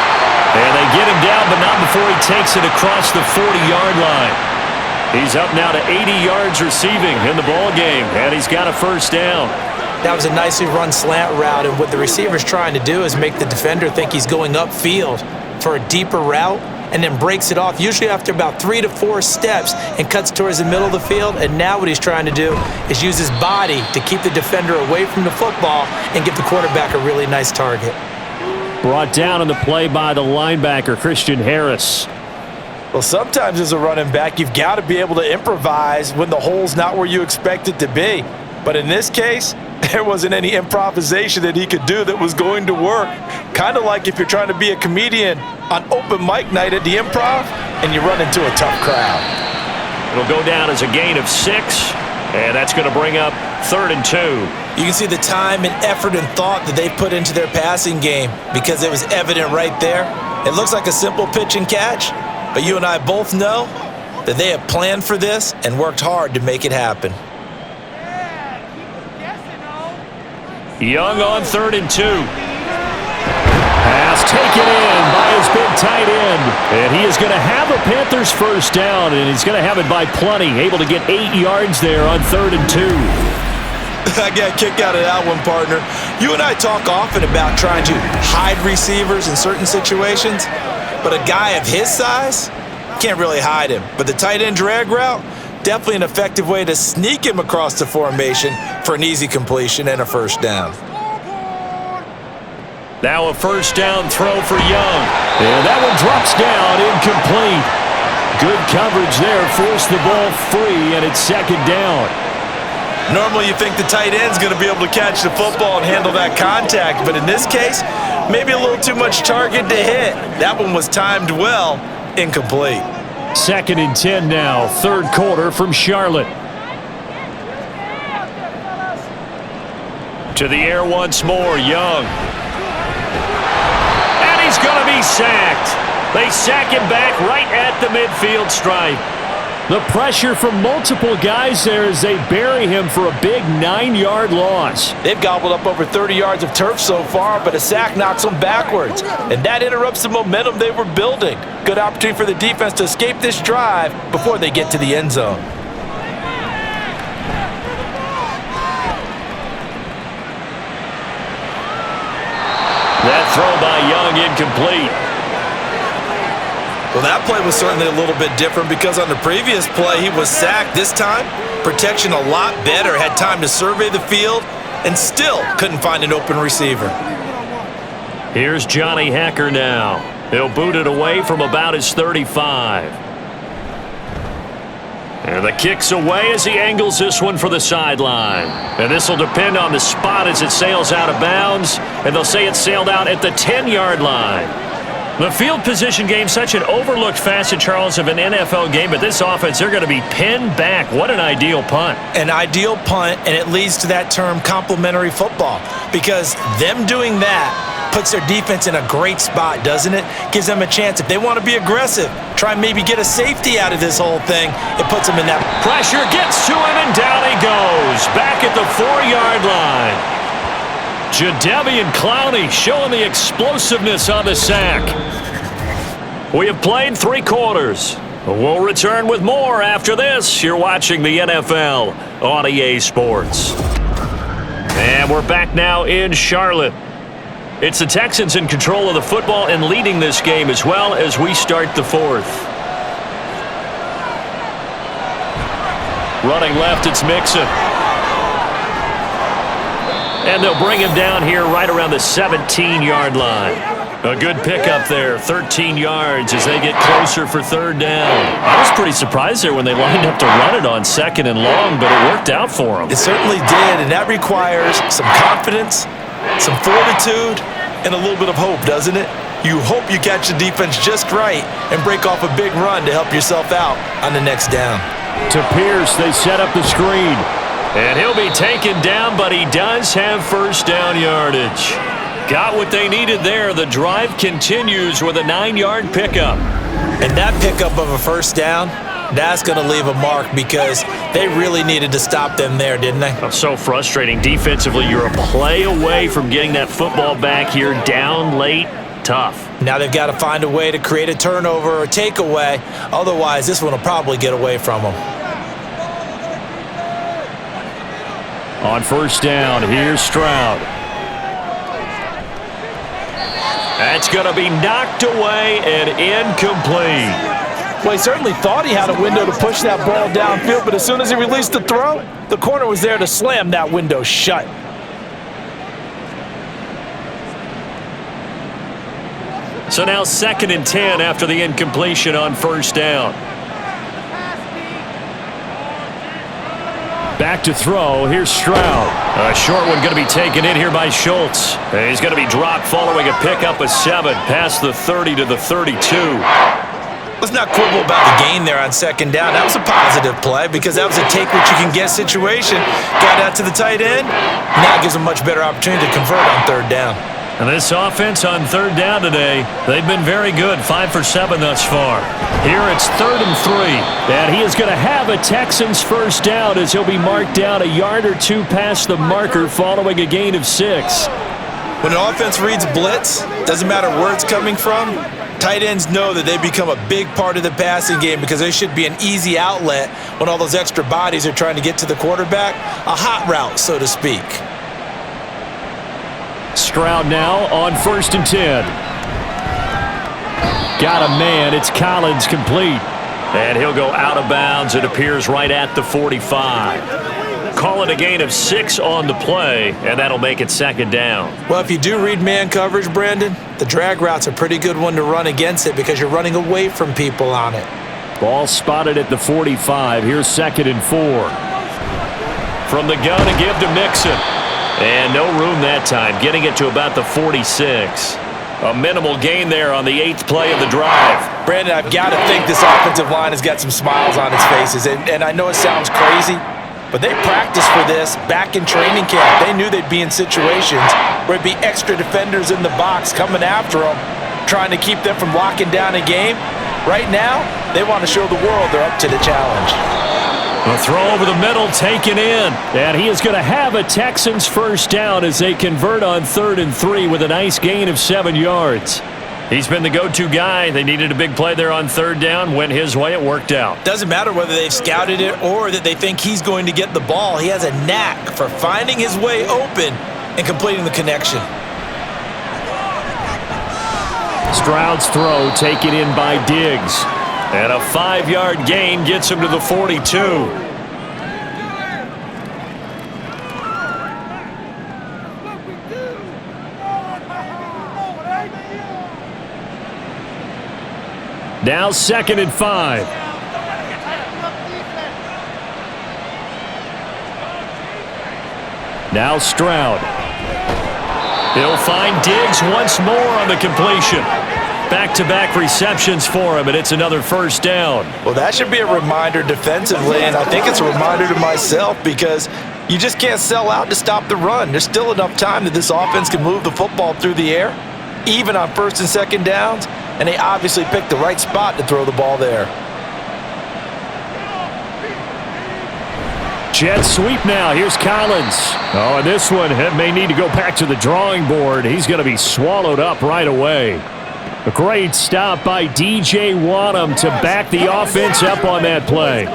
And they get him down, but not before he takes it across the 40-yard line. He's up now to 80 yards receiving in the ball game, and he's got a first down. That was a nicely run slant route, and what the receiver's trying to do is make the defender think he's going upfield for a deeper route and then breaks it off, usually after about 3 to 4 steps, and cuts towards the middle of the field. And now what he's trying to do is use his body to keep the defender away from the football and give the quarterback a really nice target. Brought down on the play by the linebacker, Christian Harris. Well, sometimes as a running back, you've got to be able to improvise when the hole's not where you expect it to be. But in this case, there wasn't any improvisation that he could do that was going to work. Kind of like if you're trying to be a comedian on open mic night at the Improv and you run into a tough crowd. It'll go down as a gain of 6, and that's going to bring up 3rd and 2. You can see the time and effort and thought that they put into their passing game because it was evident right there. It looks like a simple pitch and catch, but you and I both know that they have planned for this and worked hard to make it happen. Young on 3rd and 2. Pass taken in by his big tight end. And he is going to have a Panthers first down, and he's going to have it by plenty. Able to get 8 yards there on 3rd and 2. I got a kick out of that one, partner. You and I talk often about trying to hide receivers in certain situations, but a guy of his size can't really hide him. But the tight end drag route, definitely an effective way to sneak him across the formation for an easy completion and a first down. Now a first down throw for Young. And that one drops down, incomplete. Good coverage there, forced the ball free, and it's 2nd down. Normally you think the tight end's going to be able to catch the football and handle that contact, but in this case, maybe a little too much target to hit. That one was timed well, incomplete. 2nd and 10 now, 3rd quarter from Charlotte. To the air once more, Young. And he's going to be sacked. They sack him back right at the midfield stripe. The pressure from multiple guys there as they bury him for a big 9-yard loss. They've gobbled up over 30 yards of turf so far, but a sack knocks them backwards. And that interrupts the momentum they were building. Good opportunity for the defense to escape this drive before they get to the end zone. That throw by Young incomplete. Well, that play was certainly a little bit different because on the previous play, he was sacked. This time, protection a lot better. Had time to survey the field and still couldn't find an open receiver. Here's Johnny Hacker now. He'll boot it away from about his 35. And the kick's away as he angles this one for the sideline. And this will depend on the spot as it sails out of bounds. And they'll say it sailed out at the 10-yard line. The field position game, such an overlooked facet, Charles, of an NFL game, but this offense, they're going to be pinned back. What an ideal punt. An ideal punt, and it leads to that term complementary football, because them doing that puts their defense in a great spot, doesn't it? Gives them a chance. If they want to be aggressive, try and maybe get a safety out of this whole thing, it puts them in that. Pressure gets to him, and down he goes. Back at the 4-yard line. Jadeveon Clowney showing the explosiveness on the sack. We have played 3 quarters. We'll return with more after this. You're watching the NFL on EA Sports. And we're back now in Charlotte. It's the Texans in control of the football and leading this game as well as we start the fourth. Running left, it's Mixon. And they'll bring him down here right around the 17-yard line. A good pickup there, 13 yards as they get closer for third down. I was pretty surprised there when they lined up to run it on second and long, but it worked out for them. It certainly did, and that requires some confidence, some fortitude, and a little bit of hope, doesn't it? You hope you catch the defense just right and break off a big run to help yourself out on the next down. To Pierce, they set up the screen. And he'll be taken down, but he does have first down yardage. Got what they needed there. The drive continues with a 9-yard pickup. And that pickup of a first down, that's going to leave a mark because they really needed to stop them there, didn't they? So frustrating. Defensively, you're a play away from getting that football back here down late. Tough. Now they've got to find a way to create a turnover or takeaway. Otherwise, this one will probably get away from them. On first down, here's Stroud. That's going to be knocked away and incomplete. Well, he certainly thought he had a window to push that ball downfield, but as soon as he released the throw, the corner was there to slam that window shut. So now 2nd and 10 after the incompletion on first down. Back to throw. Here's Stroud. A short one going to be taken in here by Schultz. And he's going to be dropped following a pickup of 7 past the 30 to the 32. Let's not quibble about the gain there on second down. That was a positive play because that was a take-what-you-can-get situation. Got out to the tight end. Now it gives them a much better opportunity to convert on third down. And this offense on third down today, they've been very good. 5 for 7 thus far. Here it's 3rd and 3. And he is going to have a Texans first down as he'll be marked down a yard or two past the marker following a gain of 6. When an offense reads blitz, doesn't matter where it's coming from, tight ends know that they become a big part of the passing game because they should be an easy outlet when all those extra bodies are trying to get to the quarterback. A hot route, so to speak. Stroud now on 1st and 10. Got a man. It's Collins complete. And he'll go out of bounds. It appears right at the 45. Call it a gain of 6 on the play, and that'll make it 2nd down. Well, if you do read man coverage, Brandon, the drag route's a pretty good one to run against it because you're running away from people on it. Ball spotted at the 45. Here's 2nd and 4. From the gun to give to Mixon. And no room that time, getting it to about the 46. A minimal gain there on the 8th play of the drive. Brandon, I've got to think this offensive line has got some smiles on its faces. And I know it sounds crazy, but they practiced for this back in training camp. They knew they'd be in situations where it'd be extra defenders in the box coming after them, trying to keep them from locking down a game. Right now, they want to show the world they're up to the challenge. A throw over the middle taken in. And he is going to have a Texans first down as they convert on 3rd and 3 with a nice gain of 7 yards. He's been the go-to guy. They needed a big play there on 3rd down. Went his way. It worked out. Doesn't matter whether they've scouted it or that they think he's going to get the ball. He has a knack for finding his way open and completing the connection. Stroud's throw taken in by Diggs. And a 5-yard gain gets him to the 42. Now 2nd and 5. Now Stroud. He'll find Diggs once more on the completion. Back-to-back receptions for him, and it's another first down. Well, that should be a reminder defensively, and I think it's a reminder to myself because you just can't sell out to stop the run. There's still enough time that this offense can move the football through the air, even on 1st and 2nd downs, and they obviously picked the right spot to throw the ball there. Jet sweep now. Here's Collins. Oh, and this one may need to go back to the drawing board. He's going to be swallowed up right away. A great stop by DJ Wadham to back the offense up on that play.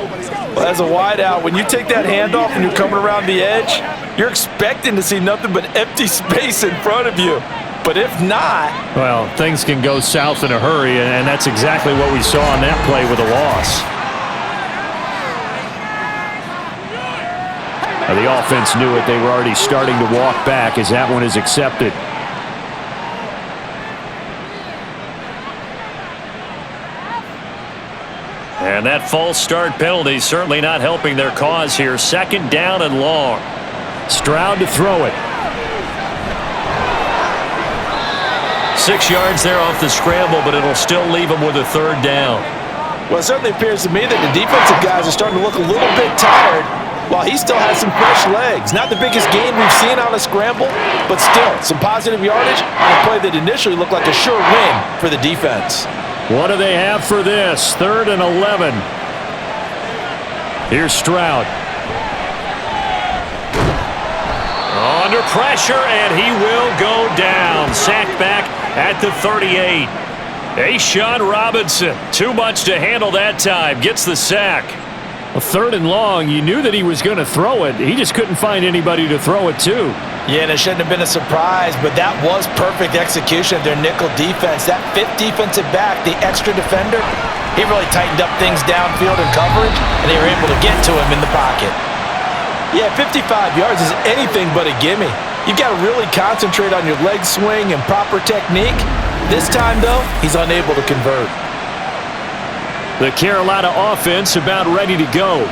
Well, as a wideout, when you take that handoff and you're coming around the edge, you're expecting to see nothing but empty space in front of you. But if not... Well, things can go south in a hurry, and that's exactly what we saw on that play with a loss. The offense knew it. They were already starting to walk back as that one is accepted. And that false start penalty certainly not helping their cause here. 2nd down and long. Stroud to throw it. 6 yards there off the scramble, but it'll still leave them with a 3rd down. Well, it certainly appears to me that the defensive guys are starting to look a little bit tired while he still has some fresh legs. Not the biggest gain we've seen on a scramble, but still some positive yardage on a play that initially looked like a sure win for the defense. What do they have for this? 3rd and 11. Here's Stroud. Under pressure, and he will go down. Sacked back at the 38. A'Shawn Robinson, too much to handle that time. Gets the sack. A 3rd and long, you knew that he was going to throw it. He just couldn't find anybody to throw it to. Yeah, and it shouldn't have been a surprise, but that was perfect execution of their nickel defense. That 5th defensive back, the extra defender, he really tightened up things downfield in coverage, and they were able to get to him in the pocket. Yeah, 55 yards is anything but a gimme. You've got to really concentrate on your leg swing and proper technique. This time, though, he's unable to convert. The Carolina offense about ready to go.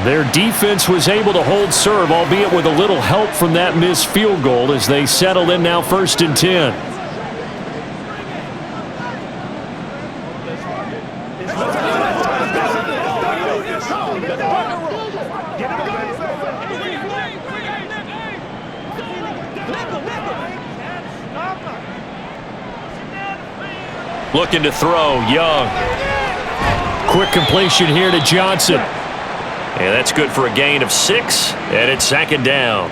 Their defense was able to hold serve, albeit with a little help from that missed field goal as they settle in now 1st and 10. Looking to throw, Young. Quick completion here to Johnson. And that's good for a gain of 6, and it's 2nd down.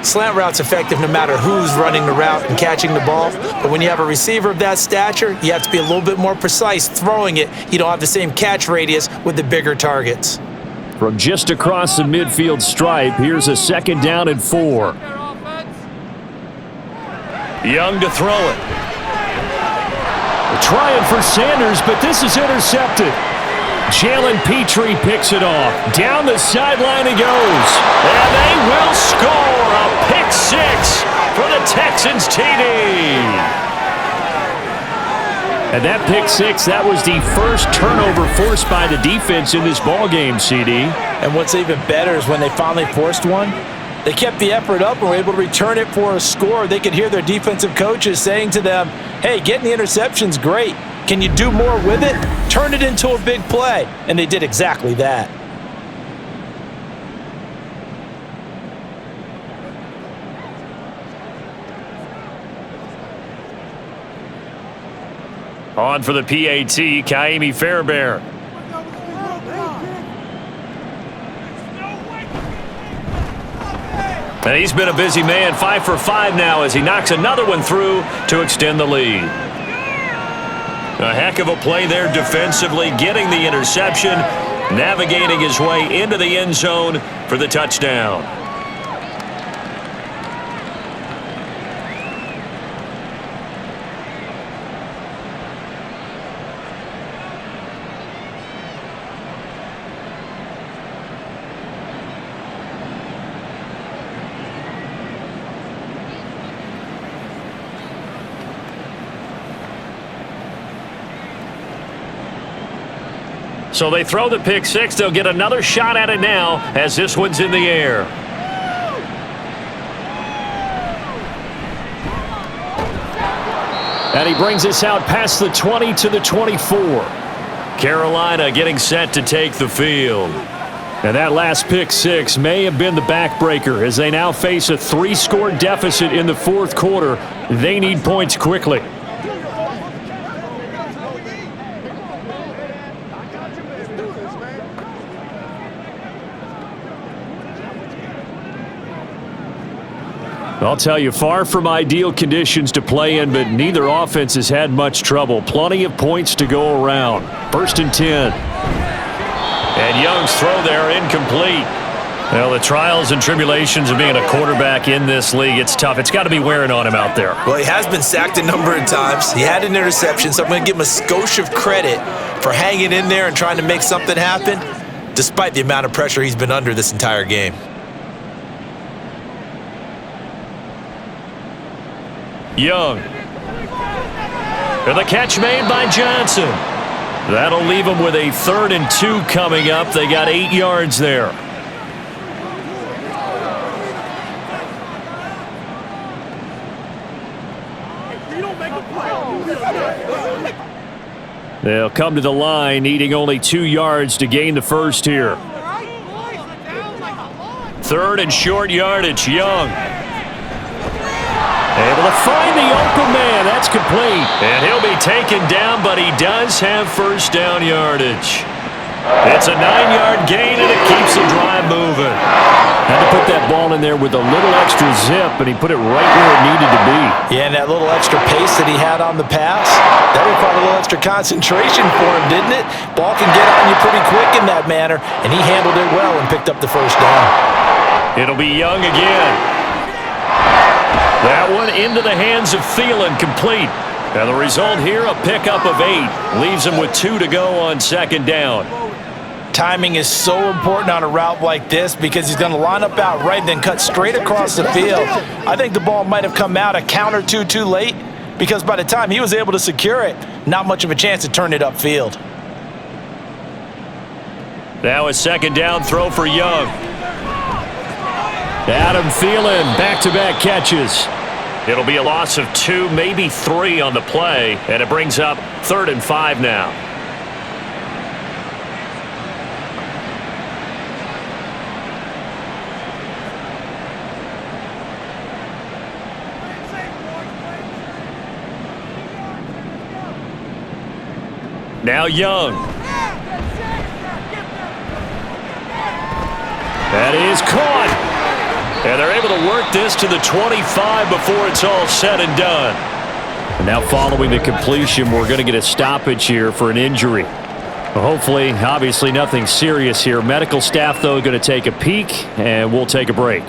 Slant route's effective no matter who's running the route and catching the ball. But when you have a receiver of that stature, you have to be a little bit more precise throwing it. You don't have the same catch radius with the bigger targets. From just across the midfield stripe, here's a 2nd down and 4. Young to throw it. Trying for Sanders, but this is intercepted. Jalen Petrie picks it off. Down the sideline he goes. And they will score a pick 6 for the Texans TD. And that pick 6, that was the first turnover forced by the defense in this ballgame, CD. And what's even better is when they finally forced one, they kept the effort up and were able to return it for a score. They could hear their defensive coaches saying to them, hey, getting the interception's great. Can you do more with it? Turn it into a big play. And they did exactly that. On for the PAT, Kaimi Fairbairn. And he's been a busy man, 5 for 5 now as he knocks another one through to extend the lead. A heck of a play there defensively, getting the interception, navigating his way into the end zone for the touchdown. So they throw the pick 6. They'll get another shot at it now as this one's in the air. And he brings us out past the 20 to the 24. Carolina getting set to take the field. And that last pick 6 may have been the backbreaker as they now face a 3-score deficit in the 4th quarter. They need points quickly. I'll tell you, far from ideal conditions to play in, but neither offense has had much trouble. Plenty of points to go around. 1st and 10. And Young's throw there incomplete. Well, the trials and tribulations of being a quarterback in this league, it's tough. It's got to be wearing on him out there. Well, he has been sacked a number of times. He had an interception, so I'm going to give him a skosh of credit for hanging in there and trying to make something happen, despite the amount of pressure he's been under this entire game. Young. And the catch made by Johnson. That'll leave them with a 3rd and 2 coming up. They got 8 yards there. They'll come to the line, needing only 2 yards to gain the first here. 3rd and short yardage, Young. Able to find the open man. That's complete. And he'll be taken down, but he does have first down yardage. It's a 9-yard gain, and it keeps the drive moving. Had to put that ball in there with a little extra zip, and he put it right where it needed to be. Yeah, and that little extra pace that he had on the pass, that required a little extra concentration for him, didn't it? Ball can get on you pretty quick in that manner, and he handled it well and picked up the first down. It'll be Young again. That one into the hands of Thielen, complete. And the result here, a pickup of 8. Leaves him with 2 to go on 2nd down. Timing is so important on a route like this because he's going to line up out right and then cut straight across the field. I think the ball might have come out a count or two too late because by the time he was able to secure it, not much of a chance to turn it upfield. Now a 2nd down throw for Young. Adam Thielen, back-to-back catches. It'll be a loss of 2, maybe 3 on the play, and it brings up 3rd and 5 now. Now Young. That is caught. And they're able to work this to the 25 before it's all said and done. And now following the completion, we're going to get a stoppage here for an injury. Well, hopefully, obviously nothing serious here. Medical staff, though, going to take a peek, and we'll take a break.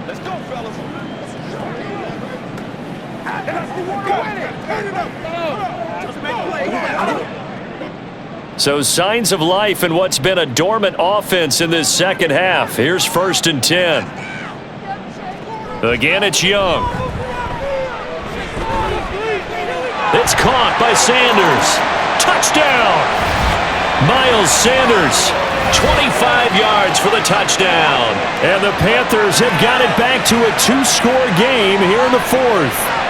Let's go, fellas. So signs of life in what's been a dormant offense in this second half. Here's 1st and 10. Again, it's Young. It's caught by Sanders. Touchdown! Miles Sanders, 25 yards for the touchdown. And the Panthers have got it back to a 2-score game here in the 4th.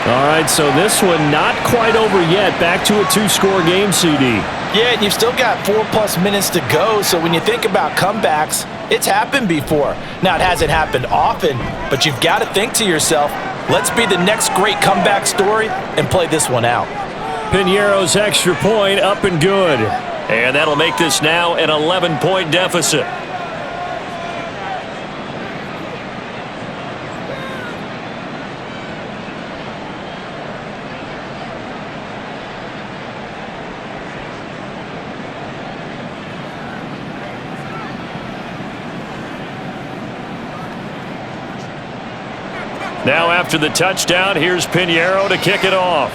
All right, so this one not quite over yet. Back to a 2-score game, CD. Yeah, and you've still got 4+ minutes to go, so when you think about comebacks, it's happened before. Now, it hasn't happened often, but you've got to think to yourself, let's be the next great comeback story and play this one out. Piñeiro's extra point up and good. And that'll make this now an 11-point deficit. Now after the touchdown, here's Piñeiro to kick it off.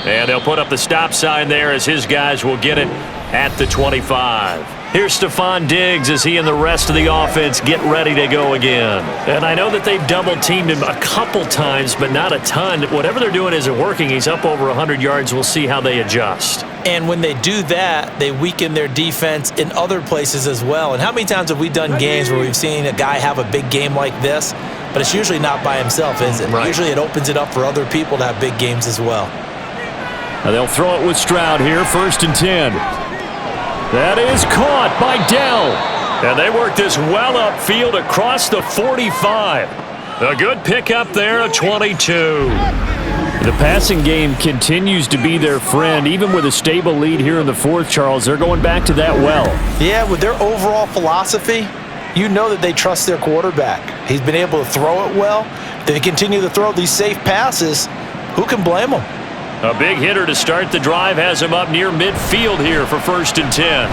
And they'll put up the stop sign there as his guys will get it at the 25. Here's Stephon Diggs as he and the rest of the offense get ready to go again. And I know that they've double-teamed him a couple times, but not a ton. Whatever they're doing isn't working. He's up over 100 yards. We'll see how they adjust. And when they do that, they weaken their defense in other places as well. And how many times have we done games where we've seen a guy have a big game like this, but it's usually not by himself, is it? Right. Usually it opens it up for other people to have big games as well. Now they'll throw it with Stroud here, 1st and 10. That is caught by Dell. And they work this well upfield across the 45. A good pickup there, a 22. The passing game continues to be their friend. Even with a stable lead here in the 4th, Charles, they're going back to that well. Yeah, with their overall philosophy, you know that they trust their quarterback. He's been able to throw it well. They continue to throw these safe passes. Who can blame them? A big hitter to start the drive has him up near midfield here for 1st and 10.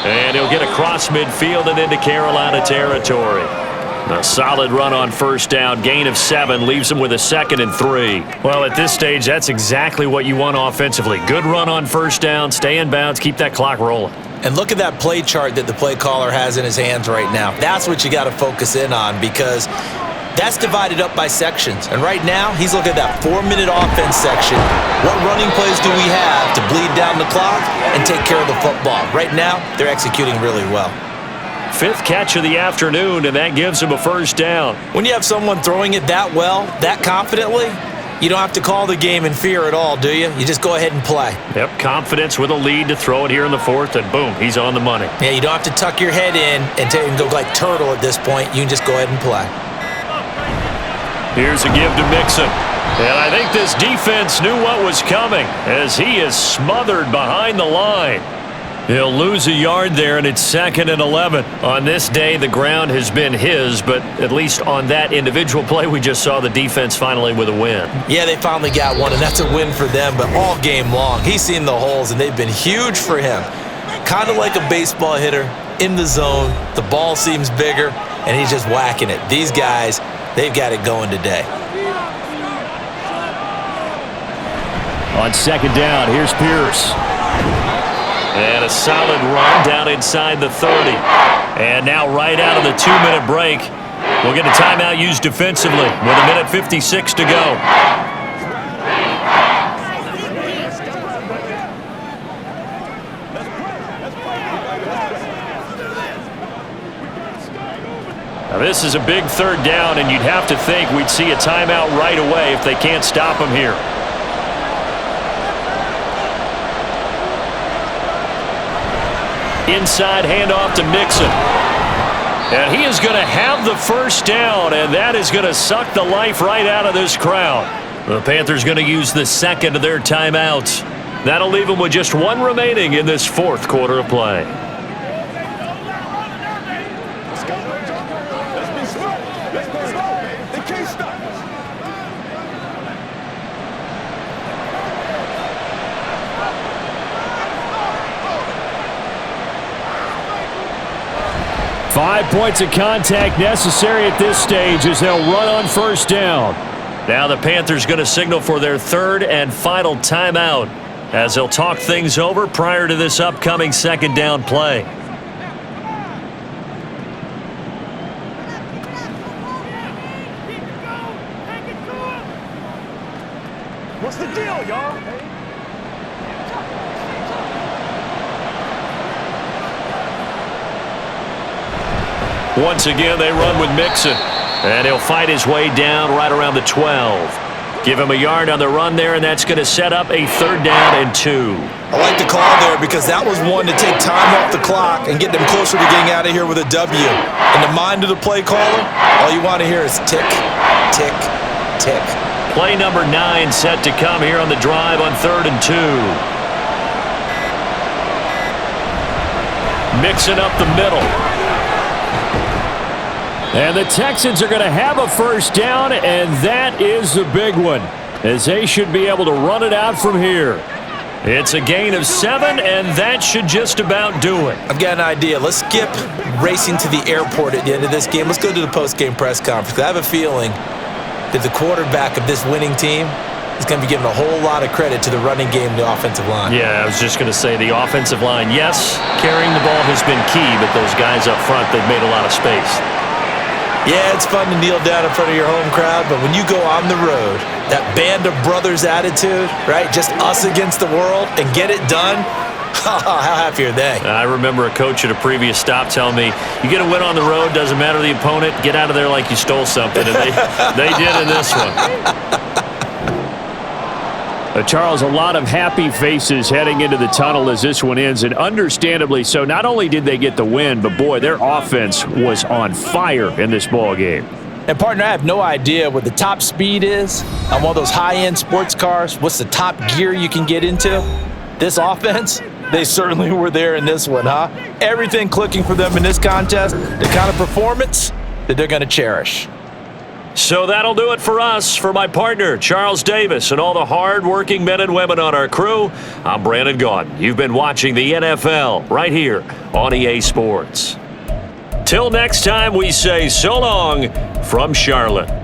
And he'll get across midfield and into Carolina territory. A solid run on 1st down, gain of 7, leaves him with a 2nd and 3. Well, at this stage, that's exactly what you want offensively. Good run on 1st down, stay in bounds, keep that clock rolling. And look at that play chart that the play caller has in his hands right now. That's what you got to focus in on, because that's divided up by sections. And right now, he's looking at that 4-minute offense section. What running plays do we have to bleed down the clock and take care of the football? Right now, they're executing really well. 5th catch of the afternoon, and that gives him a 1st down. When you have someone throwing it that well, that confidently, you don't have to call the game in fear at all, do you? You just go ahead and play. Yep, confidence with a lead to throw it here in the 4th, and boom, he's on the money. Yeah, you don't have to tuck your head in and go like turtle at this point. You can just go ahead and play. Here's a give to Mixon. And I think this defense knew what was coming as he is smothered behind the line. He'll lose a yard there, and it's 2nd and 11. On this day, the ground has been his, but at least on that individual play, we just saw the defense finally with a win. Yeah, they finally got one, and that's a win for them, but all game long, he's seen the holes, and they've been huge for him. Kind of like a baseball hitter in the zone. The ball seems bigger, and he's just whacking it. These guys, they've got it going today. On 2nd down, here's Pierce. And a solid run down inside the 30. And now right out of the 2-minute break, we'll get a timeout used defensively with 1:56 to go. Now this is a big 3rd down, and you'd have to think we'd see a timeout right away if they can't stop him here. Inside handoff to Mixon. And he is going to have the 1st down, and that is going to suck the life right out of this crowd. The Panthers going to use the 2nd of their timeouts. That'll leave them with just 1 remaining in this 4th quarter of play. Let's go. Let's be smart. Let's be smart. They can't stop us. 5 points of contact necessary at this stage as they'll run on 1st down. Now the Panthers going to signal for their 3rd and final timeout as they'll talk things over prior to this upcoming 2nd down play. What's the deal, y'all? Once again, they run with Mixon. And he'll fight his way down right around the 12. Give him a yard on the run there, and that's going to set up a 3rd down and 2. I like the call there because that was one to take time off the clock and get them closer to getting out of here with a W. In the mind of the play caller, all you want to hear is tick, tick, tick. Play number 9 set to come here on the drive on 3rd and 2. Mixing up the middle. And the Texans are going to have a 1st down, and that is the big one, as they should be able to run it out from here. It's a gain of 7, and that should just about do it. I've got an idea. Let's skip racing to the airport at the end of this game. Let's go to the post-game press conference. I have a feeling that the quarterback of this winning team is going to be given a whole lot of credit to the running game and the offensive line. Yeah, I was just going to say the offensive line, yes, carrying the ball has been key, but those guys up front, they've made a lot of space. Yeah, it's fun to kneel down in front of your home crowd, but when you go on the road, that band of brothers attitude, right? Just us against the world and get it done. How happy are they? I remember a coach at a previous stop telling me, you get a win on the road, doesn't matter the opponent, get out of there like you stole something. And they did in this one. Charles, a lot of happy faces heading into the tunnel as this one ends, and understandably so. Not only did they get the win, but boy, their offense was on fire in this ball game. And partner, I have no idea what the top speed is on one of those high-end sports cars. What's the top gear you can get into? This offense, They certainly were there in this one, huh? Everything clicking for them in this contest, the kind of performance that they're going to cherish. So that'll do it for us. For my partner, Charles Davis, and all the hard-working men and women on our crew, I'm Brandon Gaudin. You've been watching the NFL right here on EA Sports. Till next time, we say so long from Charlotte.